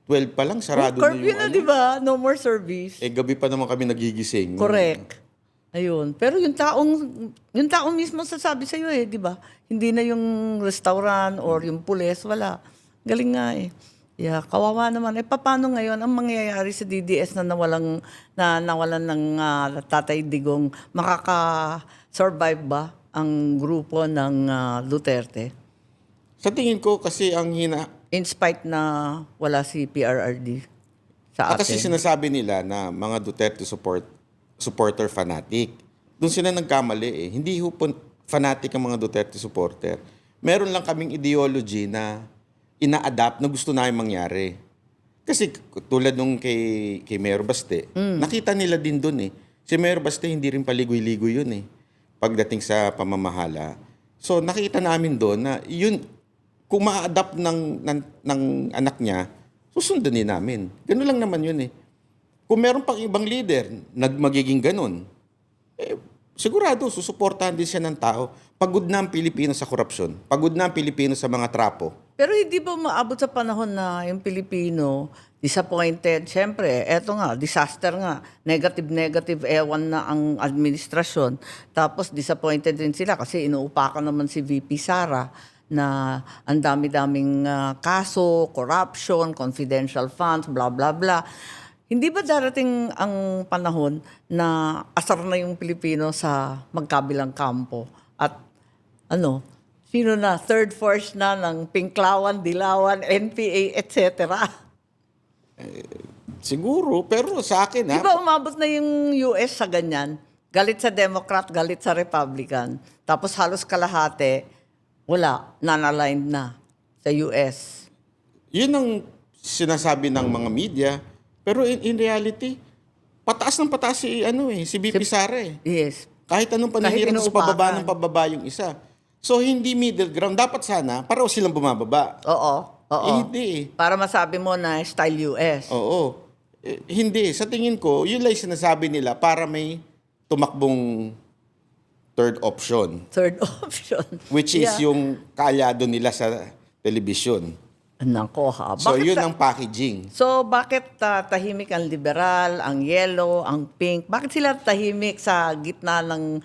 12 pa lang, sarado na Curfew yung na, ano. di ba? No more service. Gabi pa naman kami nagigising. Correct. Ayun. Pero yung taong mismo sasabi sa iyo di ba? Hindi na yung restaurant or yung pulis, wala. Galing nga eh. Yeah, kawawa naman. Paano ngayon ang mangyayari sa DDS na nawalan ng Tatay Digong? Makaka-survive ba ang grupo ng Duterte? Sa tingin ko kasi ang In spite na wala si PRRD sa atin. kasi sinasabi nila na mga Duterte supporter fanatic. Doon sila nagkamali eh. Hindi ho fanatic ang mga Duterte supporter. Meron lang kaming ideology na ina-adapt na gusto namin mangyari. Kasi tulad nung kay Mayor Baste, nakita nila din doon eh. Si Mayor Baste hindi rin paligoy-ligoy yun eh. Pagdating sa pamamahala. So nakita namin doon na yun, kung ma-adapt ng anak niya, susundanin namin. Ganun lang naman yun eh. Kung meron pang ibang leader magiging ganun, sigurado susuportahan din siya ng tao. Pagod na ang Pilipino sa korupsyon. Pagod na ang Pilipino sa mga trapo. Pero hindi ba maabot sa panahon na yung Pilipino disappointed? Siyempre, eto nga, disaster nga. Negative, ewan na ang administrasyon. Tapos disappointed din sila kasi inuupakan naman si VP Sara na ang dami-daming kaso, corruption, confidential funds, blah, blah, blah. Hindi ba darating ang panahon na asar na yung Pilipino sa magkabilang kampo? At sino na, third force na ng Pinklawan, Dilawan, NPA, etc. Siguro, pero sa akin Di ba umabot na yung US sa ganyan? Galit sa Democrat, galit sa Republican. Tapos halos kalahati, wala, non-aligned na sa US. Yun ang sinasabi ng mga media. Pero in reality, pataas ng pataas si VP Sara eh. Yes. Kahit anong paninira, tapos pababa ng pababa yung isa. So, hindi middle ground. Dapat sana, pareho silang bumababa. Oo. Hindi eh. Para masabi mo na style US. Oo. Hindi. Sa tingin ko, yun lang yung sinasabi nila para may tumakbong third option. Third option. Which is yung kaalyado nila sa television. Nako ha. So, yun ang packaging. So, bakit tahimik ang liberal, ang yellow, ang pink? Bakit sila tahimik sa gitna ng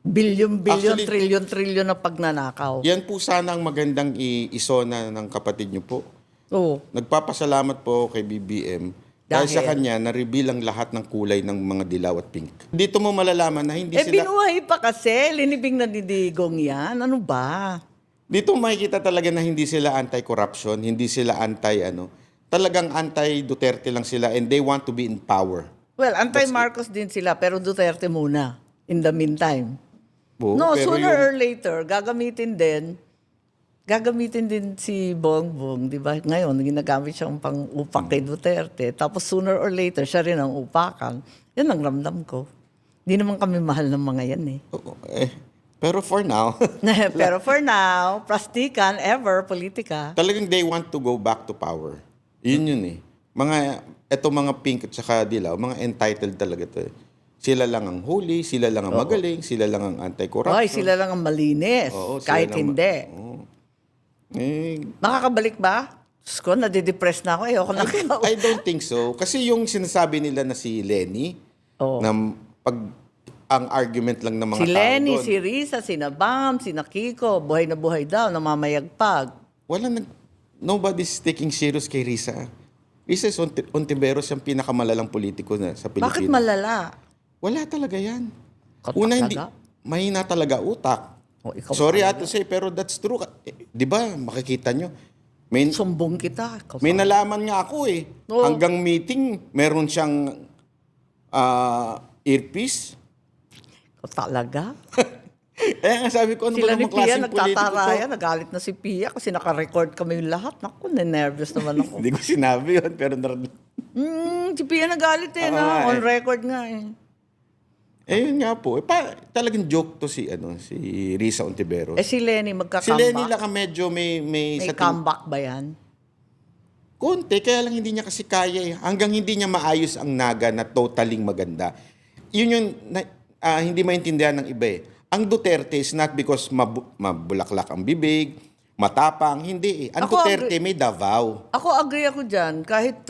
bilyon-bilyon, Actually, trilyon-trilyon na pagnanakaw? Yan po sana ang magandang isona ng kapatid niyo po. Oo. Nagpapasalamat po kay BBM dahil sa kanya na-reveal ang lahat ng kulay ng mga dilaw at pink. Dito mo malalaman na hindi sila... binuhay pa kasi. Linibing na didigong yan. Ano ba? Dito makikita talaga na hindi sila anti-corruption, hindi sila talagang anti-Duterte lang sila and they want to be in power. Well, anti-Marcos din sila pero Duterte muna in the meantime. Pero Sooner or later, gagamitin din si Bongbong, di ba? Ngayon, ginagamit siyang pang-upak kay Duterte. Tapos sooner or later, siya rin ang upakan. Yan ang ramdam ko. Hindi naman kami mahal ng mga yan eh. Pero for now, Pero for now, plastikan, ever, politika. talagang they want to go back to power. Yun eh. Mga pink at saka dilaw, mga entitled talaga to eh. Sila lang ang huli, sila lang ang magaling, sila lang ang anti-corruption. Ay, sila lang ang malinis. Oo, sila kahit lang hindi. Eh, Makakabalik ba? Diyos ko, nadidepress na ako. Ayoko na I don't think so. Kasi yung sinasabi nila na si Lenny, na ang argument lang ng mga Si tao Lenny, doon, si Risa, si Nabam, si Nakiko, buhay na buhay daw, namamayagpag. nobody's taking serious kay Risa. Risa Ontiveros yung pinakamalalang politiko na sa Pilipinas. Bakit malala? Wala talaga yan. Katak Una, talaga? mahina talaga utak. Ikaw Sorry talaga. to say, pero that's true. Di ba, makikita nyo, may Sumbong kita. Ikaw May nalaman nga ako eh. Oo. Hanggang meeting, meron siyang earpiece. Ikaw talaga? Nga sabi ko, ano ba Sila ni namang Pia klaseng politiko nagtataraya, to? nagalit na si Pia kasi naka-record kami lahat. Naku, nervous naman ako. Hindi ko sinabi yun, pero Si Pia nagalit Oo na. nga On eh. record nga eh. yun nga po. Talagang joke to si Risa Ontiveros. Si Lenny Si magka-comeback. Lenny lang medyo may May sa comeback ba yan? konti, kaya lang hindi niya kasi kaya eh. Hanggang hindi niya maayos ang naga na totaling maganda. Yun yung hindi maintindihan ng iba eh. Ang Duterte is not because mabulaklak ang bibig, matapang. Hindi eh. Ang Ako, Duterte may Davao. Ako agree ako dyan. Kahit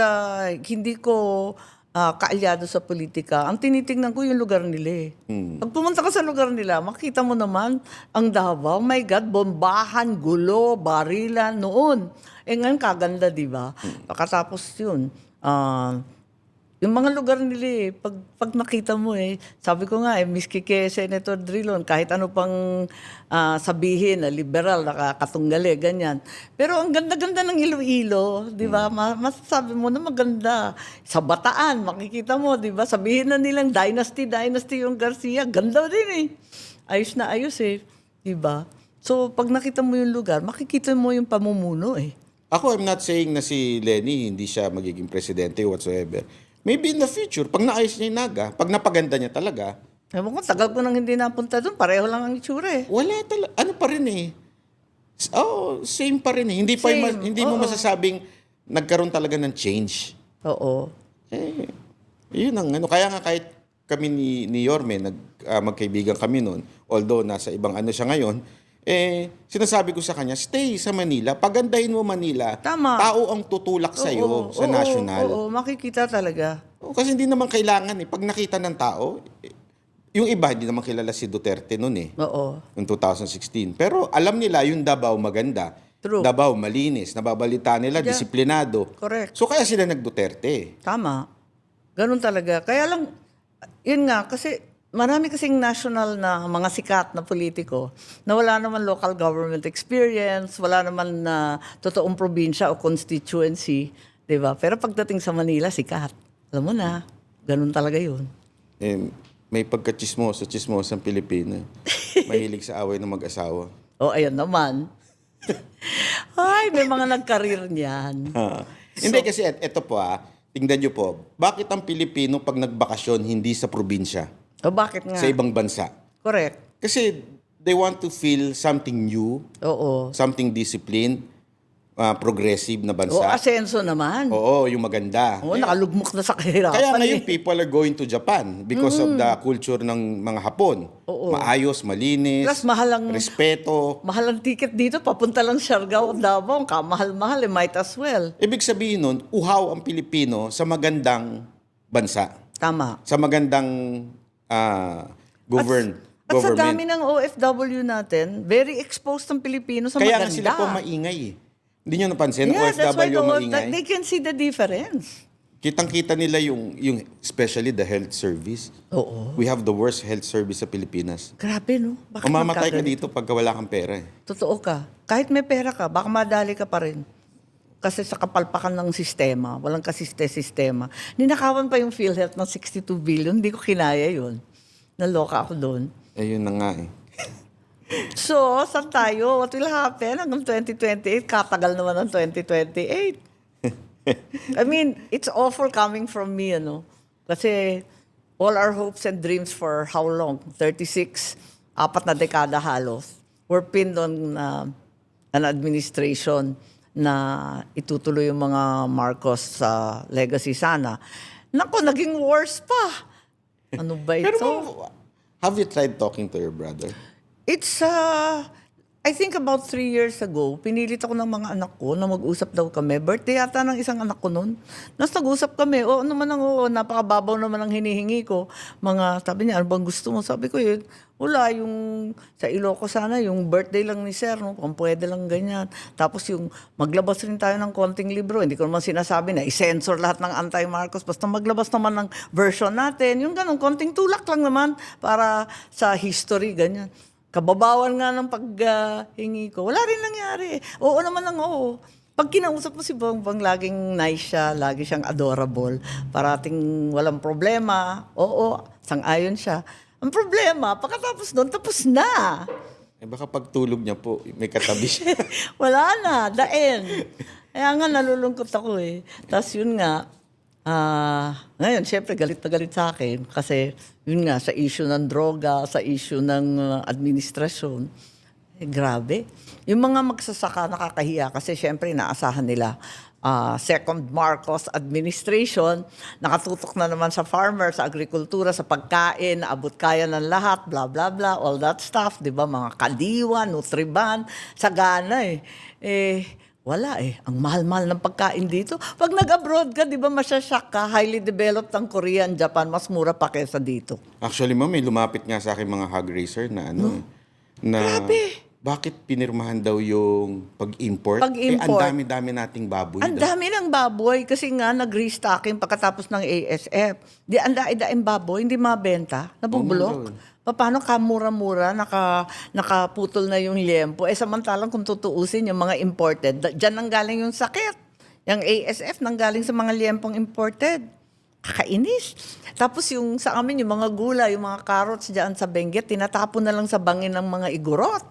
hindi ko kaalyado sa politika, ang tinitingnan ko yung lugar nila eh. Pag pumunta ka sa lugar nila, makita mo naman ang Davao. My God, bombahan, gulo, barilan noon. Ngayon kaganda, di ba? Pagkatapos yun, yung mga lugar nila eh, pag nakita mo eh, sabi ko nga miski kay Senator Drilon, kahit ano pang sabihin na liberal, nakakatunggali, ganyan. Pero ang ganda-ganda ng Iloilo, di ba? Masasabi mo na maganda. Sa Bataan, makikita mo, di ba? Sabihin na nilang dynasty yung Garcia, ganda din eh. Ayos na ayos eh, di ba? So pag nakita mo yung lugar, makikita mo yung pamumuno eh. Ako, I'm not saying na si Lenny hindi siya magiging presidente whatsoever. Maybe in the future, pag naayos niya yung Naga, pag napaganda niya talaga, Ewan ko, tagal ko nang hindi napunta doon, pareho lang ang itsura eh. wala talaga. Ano pa rin eh. Same pa rin eh. Hindi, Same, hindi mo masasabing nagkaroon talaga ng change. Oo. Yun ang ano. Kaya nga kahit kami ni Yorme, magkaibigan kami noon, although nasa ibang ano siya ngayon, sinasabi ko sa kanya, stay sa Manila. Pagandahin mo Manila, Tama. tao ang tutulak sa'yo sa national. Oo, makikita talaga. Kasi hindi naman kailangan eh. Pag nakita ng tao, yung iba hindi naman kilala si Duterte noon eh. Oo. Noong 2016. Pero alam nila yung Davao maganda. True. Davao malinis. Nababalita nila, disiplinado. Correct. So kaya sila nag-Duterte. Tama. Ganun talaga. Kaya lang, yun nga, kasi marami kasing national na mga sikat na politiko na wala naman local government experience, wala naman na totoong probinsya o constituency, di ba? Pero pagdating sa Manila, sikat. Alam mo na, ganun talaga yun. May pagka-chismoso-chismoso ang Pilipino. Mahilig sa away ng mag-asawa. Ayun naman. Ay, may mga nag-career niyan. Hindi kasi ito po tingnan nyo po, bakit ang Pilipino pag nagbakasyon hindi sa probinsya? Bakit nga? Sa ibang bansa? Correct. Kasi they want to feel something new, Oo. something disciplined, progressive na bansa. Asenso naman. Oo, yung maganda. Nakalugmok na sa kahirapan. Kaya ngayon people are going to Japan because of the culture ng mga Hapon. Oo. Maayos, malinis, Plus, respeto. mahal ang ticket dito, papunta lang Siargao at Davao, kamahal-mahal, might as well. Ibig sabihin nun, uhaw ang Pilipino sa magandang bansa. Tama. Sa magandang government. At sa dami ng OFW natin, very exposed ang Pilipino sa Kaya maganda. nga sila po maingay eh. Hindi nyo napansin, Yeah, that's why OFW maingay. they can see the difference. Kitang-kita nila yung especially the health service. Oo. We have the worst health service sa Pilipinas. Grabe, no? Bakit Mamamatay ka magkaganito? dito pagka wala kang pera eh. Totoo ka. Kahit may pera ka, baka madali ka pa rin. Kasi sa kapalpakan ng sistema, walang kasiste-sistema. Ninakawan pa yung PhilHealth ng 62 billion, hindi ko kinaya yun. Naloka ako doon. Ayun na nga eh. So, saan tayo? What will happen hanggang 2028? Katagal naman ang 2028. I mean, it's awful coming from me, ano? Kasi all our hopes and dreams for how long? 36, 4 na dekada halos. Were pinned on an administration na itutuloy yung mga Marcos legacy sana. Naku, naging worse pa. Ano ba ito? Pero have you tried talking to your brother? It's, I think about 3 years ago, pinilit ako ng mga anak ko na mag-usap daw kami. Birthday yata ng isang anak ko noon. Nag-usap kami. Napakababaw naman ang hinihingi ko. Sabi niya, ano bang gusto mo? Sabi ko, wala, yung sa Ilocos sana, yung birthday lang ni Sir, no? Kung pwede lang ganyan. Tapos yung maglabas rin tayo ng konting libro. Hindi ko naman sinasabi na i-censor lahat ng anti-Marcos. Basta maglabas naman ng version natin. Yung ganun, konting tulak lang naman para sa history, ganyan. Kababawan nga ng paghingi ko. Wala rin nangyari. Oo naman lang, oo. Pag kinausap mo si Bongbong, laging nice siya, lagi siyang adorable. Parating walang problema. Oo, sang-ayon siya. Ang problema, pagkatapos doon, tapos na. Baka pagtulog niya po, may katabi siya. Wala na, the end. Kaya nga, nalulungkot ako eh. Tapos yun nga, ngayon, syempre, galit na galit sa akin. Kasi, yun nga, sa issue ng droga, sa issue ng administrasyon, grabe. Yung mga magsasaka nakakahiya kasi syempre, naasahan nila second Marcos administration, nakatutok na naman sa farmer, sa agrikultura, sa pagkain, naabot kaya ng lahat, blah, blah, blah, all that stuff, di ba? Mga kadiwa, Nutriban, sagana eh. Wala eh. Ang mahal-mahal ng pagkain dito. Pag nag-abroad ka, di ba masyashock ka, highly developed ang Korea and Japan, mas mura pa kesa dito. Actually, ma'am, may lumapit nga sa akin mga hog racer na Grabe. bakit pinirmahan daw yung pag-import? Pag-import. Ang dami-dami nating baboy Ang daw. dami ng baboy kasi nga nag-restocking pagkatapos ng ASF. Di ang daing baboy, hindi mabenta, nabubulok. Paano ka mura-mura, nakaputol na yung liempo? Samantalang kung tutuusin yung mga imported, dyan nang galing yung sakit. Yung ASF nang galing sa mga liempong imported. Kakainis. Tapos yung sa amin, yung mga gula, yung mga carrots dyan sa Benguet, tinatapon na lang sa bangin ng mga igorot.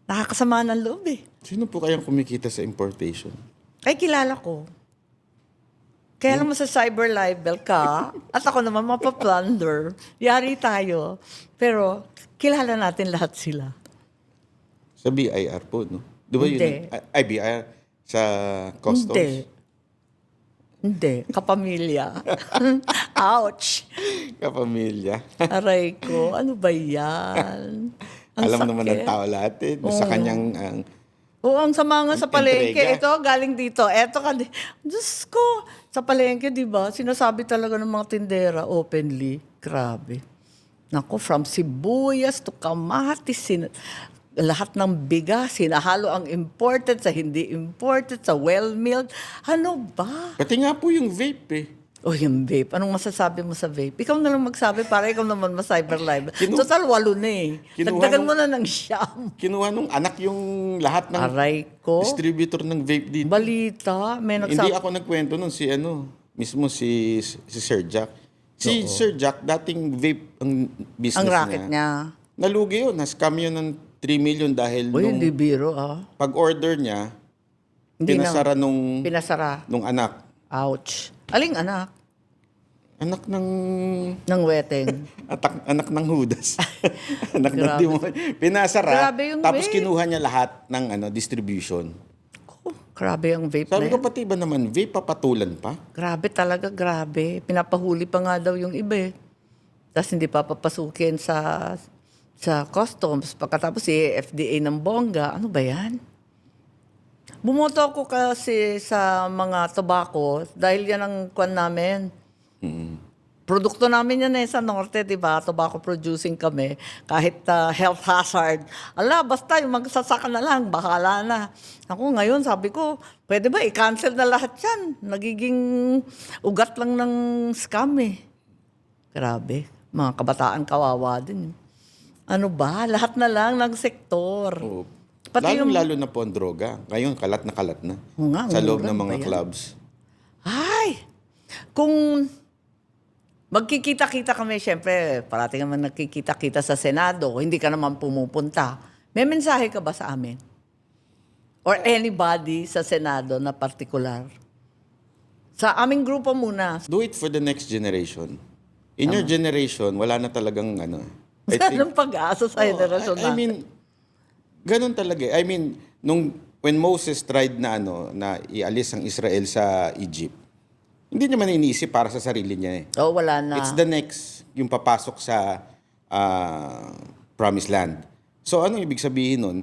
Nakakasama ng loob eh. Sino po kayang kumikita sa importation? Ay, kilala ko. Kaya naman sa cyber libel ka, at ako naman mapaplunder. Yari tayo. Pero, kilala natin lahat sila. Sa BIR po, no? Di ba Hindi. yun? Ay, BIR sa customs? Hindi. Kapamilya. Ouch. Kapamilya. Aray ko, ano ba yan? Ang Alam naman ng sakit. tao lahat eh. Sa kanyang... Oo, ang sama nga sa palengke. Entrega. Ito, galing dito. Ito ka. Diyos ko. Sa palengke, di ba? Sinasabi talaga ng mga tindera openly. Grabe. Nako, from sibuyas to kamatis, lahat ng bigas, sinahalo ang imported sa hindi imported, sa well-milled. Ano ba? Pati nga po yung vape eh. O yung vape. Anong masasabi mo sa vape? Ikaw na lang magsabi para ikaw naman ma-cyber live. Kinu- Total, 8 na eh. Kinuha Dagdagan nung- mo na ng siyam. Kinuha nung anak yung lahat ng Aray ko. distributor ng vape dito. Balita. May Hindi nagsabi. ako nagkwento nun mismo si Sir Jack. Si Sir Jack, dating vape ang business Ang racket niya. Nalugi yun. Na-scam yun ng 3 million dahil Uy, nung hindi biro ah. pag-order niya, Hindi pinasara Pinasara. nung anak. Ouch. Aling anak? Anak ng... Ng weteng. anak ng Judas. anak ng Grabe. demonyo. Pinasara. Grabe yung Tapos vape. kinuha niya lahat ng distribution. Oh, grabe ang vape Sabi na ko, yan. pati ba naman, vape papatulan pa? Grabe talaga, grabe. Pinapahuli pa nga daw yung iba eh. Tapos hindi pa papasukin sa customs. Pagkatapos si FDA ng bongga. Ano ba yan? Bumoto ako kasi sa mga tobacco dahil yan ang kwan namin. Produkto namin yan sa Norte, di ba? Tobacco producing kami. Kahit health hazard. Basta yung magsasaka na lang, bahala na. Ako ngayon, sabi ko, pwede ba i-cancel na lahat yan? Nagiging ugat lang ng scam eh. Grabe. Mga kabataan kawawa din. Ano ba? Lahat na lang ng sektor. Oo. Pati Lalo na po ang droga. Ngayon, kalat na. Oo nga, Sa loob mura ng ba mga yan? clubs. Ay! Kung magkikita-kita kami, syempre, parating naman nagkikita-kita sa Senado, hindi ka naman pumupunta. May mensahe ka ba sa amin? Or anybody sa Senado na partikular? Sa aming grupo muna. Do it for the next generation. In your generation, wala na talagang I think, Anong pag-asa sa henerasyon I mean, ganun talaga. I mean, when Moses tried na ialis ang Israel sa Egypt, hindi naman iniisip para sa sarili niya eh. Oh, wala na. It's the next, yung papasok sa promised land. So, anong ibig sabihin nun?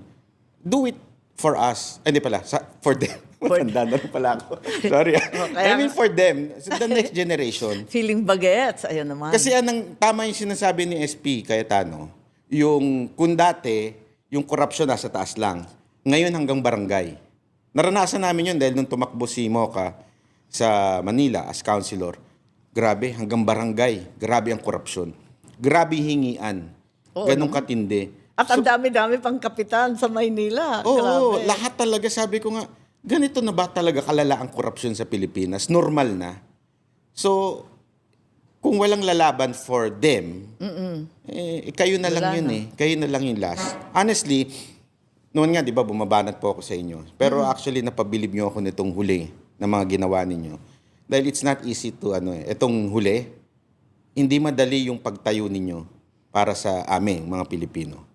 Do it for us. Ay, hindi pala, for them. Matanda na rin pala ako. Sorry. kaya I mean, for them. So, the next generation. Feeling bagets. Ayun naman. Kasi tama yung sinasabi ni SP Cayetano, yung kung dati, yung korupsyon nasa taas lang. Ngayon hanggang barangay. Naranasan namin yun dahil nung tumakbo si Moca sa Manila as councilor, grabe, hanggang barangay, grabe ang korupsyon. Grabe hingian. Ganong katindi. At ang dami-dami pang kapitan sa Maynila. Oo, Grabe. lahat talaga sabi ko nga, ganito na ba talaga kalala ang korupsyon sa Pilipinas? Normal na. So, kung walang lalaban for them, kayo na lang Wala yun na. Kayo na lang yung last. Honestly, noon nga, di ba, bumabanat po ako sa inyo. Pero actually, napabilib nyo ako nitong huli na mga ginawa ninyo. Dahil it's not easy to, itong huli, hindi madali yung pagtayo ninyo para sa amin, mga Pilipino.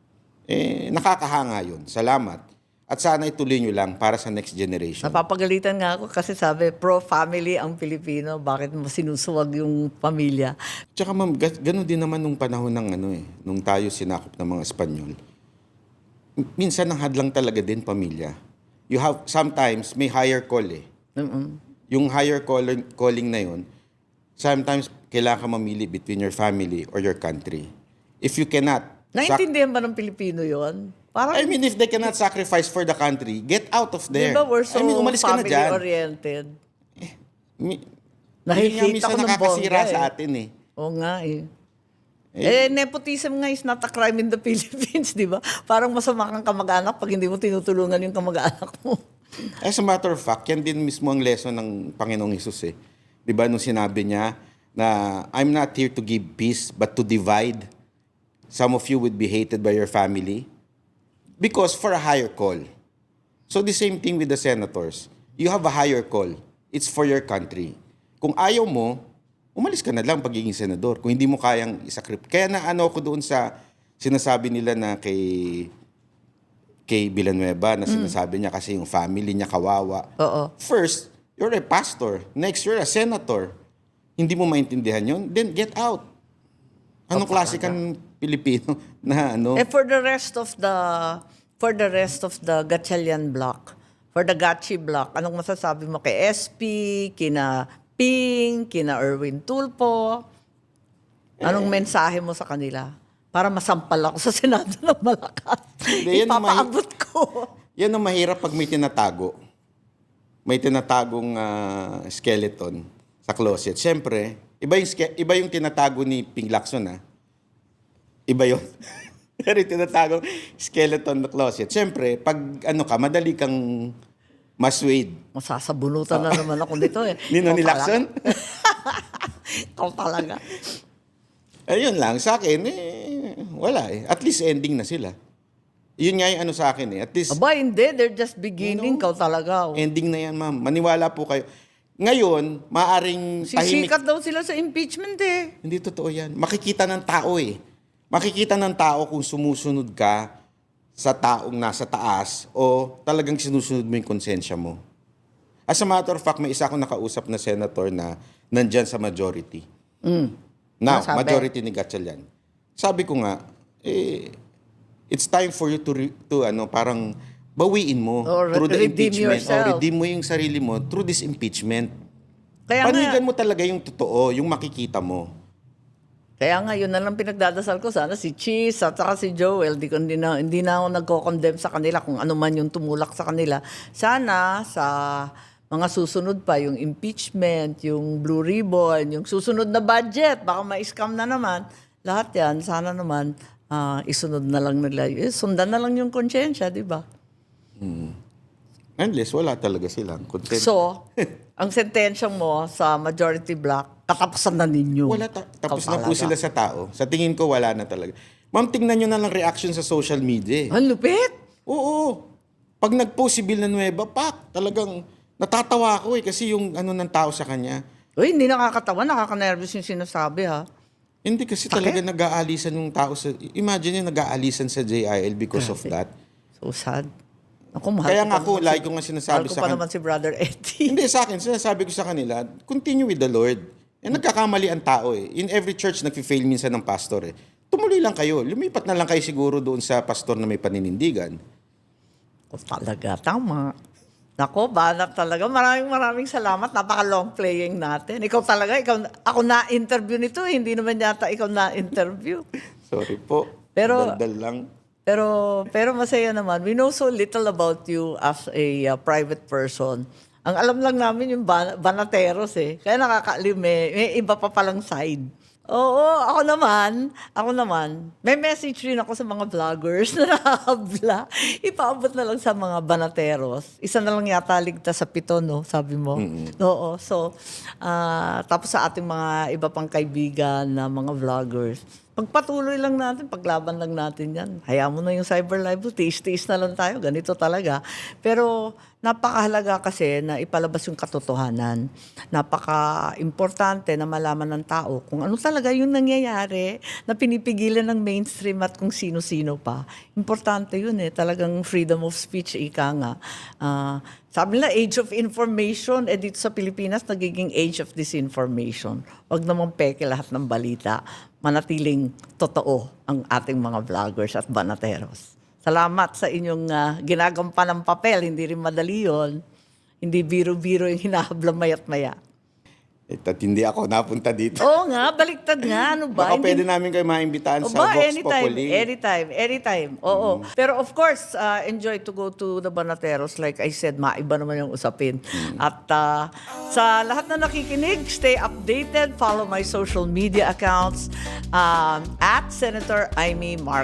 Nakakahanga yun. Salamat. At sana ituloy nyo lang para sa next generation. Napapagalitan nga ako kasi sabi, pro-family ang Pilipino. Bakit mo sinusuwag yung pamilya? Tsaka ma'am, ganun din naman nung panahon ng nung tayo sinakop ng mga Espanyol. Minsan ang hadlang talaga din pamilya. You have, sometimes may higher call eh. Yung higher calling na yun, sometimes kailangan ka mamili between your family or your country. If you cannot, Naintindihan ba ng Pilipino yon? Parang, I mean, if they cannot sacrifice for the country, get out of there. di ba we're so I mean, umalis ka na dyan. family-oriented? Yun nga, Nakikita minsan ko nakakasira bongga sa eh. atin eh. Oo nga eh. Nepotism nga is not a crime in the Philippines, di ba? Parang masama kang kamag-anak pag hindi mo tinutulungan yung kamag-anak mo. As a matter of fact, yan din mismo ang lesson ng Panginoong Hesus eh. Di ba nung sinabi niya na I'm not here to give peace but to divide. Some of you would be hated by your family because for a higher call. So the same thing with the senators. You have a higher call. It's for your country. Kung ayaw mo, umalis ka na lang pagiging senador. Kung hindi mo kayang isakrip. Kaya na ko doon sa sinasabi nila na kay Villanueva na sinasabi niya kasi yung family niya kawawa. Oo. First, you're a pastor. Next, you're a senator. Hindi mo maintindihan yun, then get out. Anong klase kang Pilipino na For the rest of the Gatchalian block, for the Gachi block, anong masasabi mo kay SP, kina Ping, kina Erwin Tulfo? Anong mensahe mo sa kanila? Para masampal ako sa Senado ng malakas. Hindi, yan ang Ipapaabot ko. Yan ang mahirap pag may tinatago. May tinatagong skeleton sa closet. Siyempre, iba yung tinatago ni Ping Lacson Iba yun. Pero yung tinatagong skeleton na closet. Siyempre, pag madali kang maswade. Masasabunutan na naman ako dito eh. Nino ni Ikaw Lacson? Ikaw talaga. Ayun lang, sa akin, wala eh. At least ending na sila. Yun nga yung sa akin eh. At least, Aba, hindi. They're just beginning. Ikaw talaga. ending na yan, ma'am. Maniwala po kayo. Ngayon, maaring tahimik. Sisikat daw sila sa impeachment eh. Hindi totoo yan. Makikita ng tao eh. Makikita ng tao kung sumusunod ka sa taong nasa taas o talagang sinusunod mo yung konsensya mo. As a matter of fact, may isa akong nakausap na senator na nandyan sa majority. Now, Ano sabi? majority ni Gatchalian. Sabi ko nga, it's time for you to parang bawiin mo Or through the redeem impeachment. yourself. O redeem mo yung sarili mo through this impeachment. Kaya nga, Panigan mo talaga yung totoo, yung makikita mo. yun na lang pinagdadasal ko. Sana si Cheese at saka si Joel, hindi na ako nagko-condemn sa kanila kung ano man yung tumulak sa kanila. Sana sa mga susunod pa, yung impeachment, yung Blue Ribbon, yung susunod na budget, baka ma-scam na naman. Lahat yan, sana naman isunod na lang nila. Sundan na lang yung konsyensya, di ba? Unless wala talaga silang consent. So, ang sentensya mo sa majority block, katapusan na ninyo. Wala, tapos Ikaw na po talaga. sila sa tao. Sa tingin ko, wala na talaga. Ma'am, tingnan nyo na lang reaction sa social media. Ang lupit! Oo. Pag nag-post si Villanueva, talagang natatawa ako kasi yung ng tao sa kanya. Uy, hindi nakakatawa, nakaka-nervous yung sinasabi ha. Hindi kasi talaga nag-aalisan yung tao sa... Imagine yung nag-aalisan sa JIL because of that. So sad. Ako, mahal Kaya ko nga pa ako, naman like ko nga sinasabi mahal ko sa pa kanila. naman si Brother Eddie. Hindi, sa akin, sinasabi ko sa kanila, continue with the Lord. Nagkakamali ang tao eh. In every church, nag-fail minsan ng pastor eh. Tumuloy lang kayo. Lumipat na lang kayo siguro doon sa pastor na may paninindigan. O, talaga, tama. Nako, banak talaga. Maraming salamat. Napaka-long playing natin. Ikaw talaga, ako na-interview nito. Hindi naman yata ikaw na-interview. Sorry po. Pero- Daldal lang. Pero masaya naman. We know so little about you as a private person. Ang alam lang namin yung banateros eh. Kaya nakakaalim may iba pa palang side. Oo, ako naman, may message rin ako sa mga vloggers na nakahabla. Ipaabot na lang sa mga banateros. Isa na lang yata ligtas sa 7, no? Sabi mo. Oo, so, tapos sa ating mga iba pang kaibigan na mga vloggers, Pagpatuloy lang natin, paglaban lang natin yan. Hayaan mo na yung cyber libel, tiis-tiis na lang tayo, ganito talaga. Pero napakahalaga kasi na ipalabas yung katotohanan. Napaka-importante na malaman ng tao kung ano talaga yung nangyayari na pinipigilan ng mainstream at kung sino-sino pa. Importante yun talagang freedom of speech, ika nga. Sabi nila, age of information, dito sa Pilipinas, nagiging age of disinformation. Huwag namang peke lahat ng balita. Manatiling totoo ang ating mga vloggers at banateros. Salamat sa inyong ginagampan ng papel. Hindi rin madali yun. Hindi biro-biro yung hinahabla maya't maya. At hindi ako napunta dito. Oo nga, baliktad nga. Ano ba? Baka pwede namin kayo maimbitahan O sa ba, Vox anytime, Populi. anytime. Oo. Pero of course, enjoy to go to the Banateros. Like I said, maiba naman yung usapin. At sa lahat na nakikinig, stay updated. Follow my social media accounts at Senator Amy Marcos.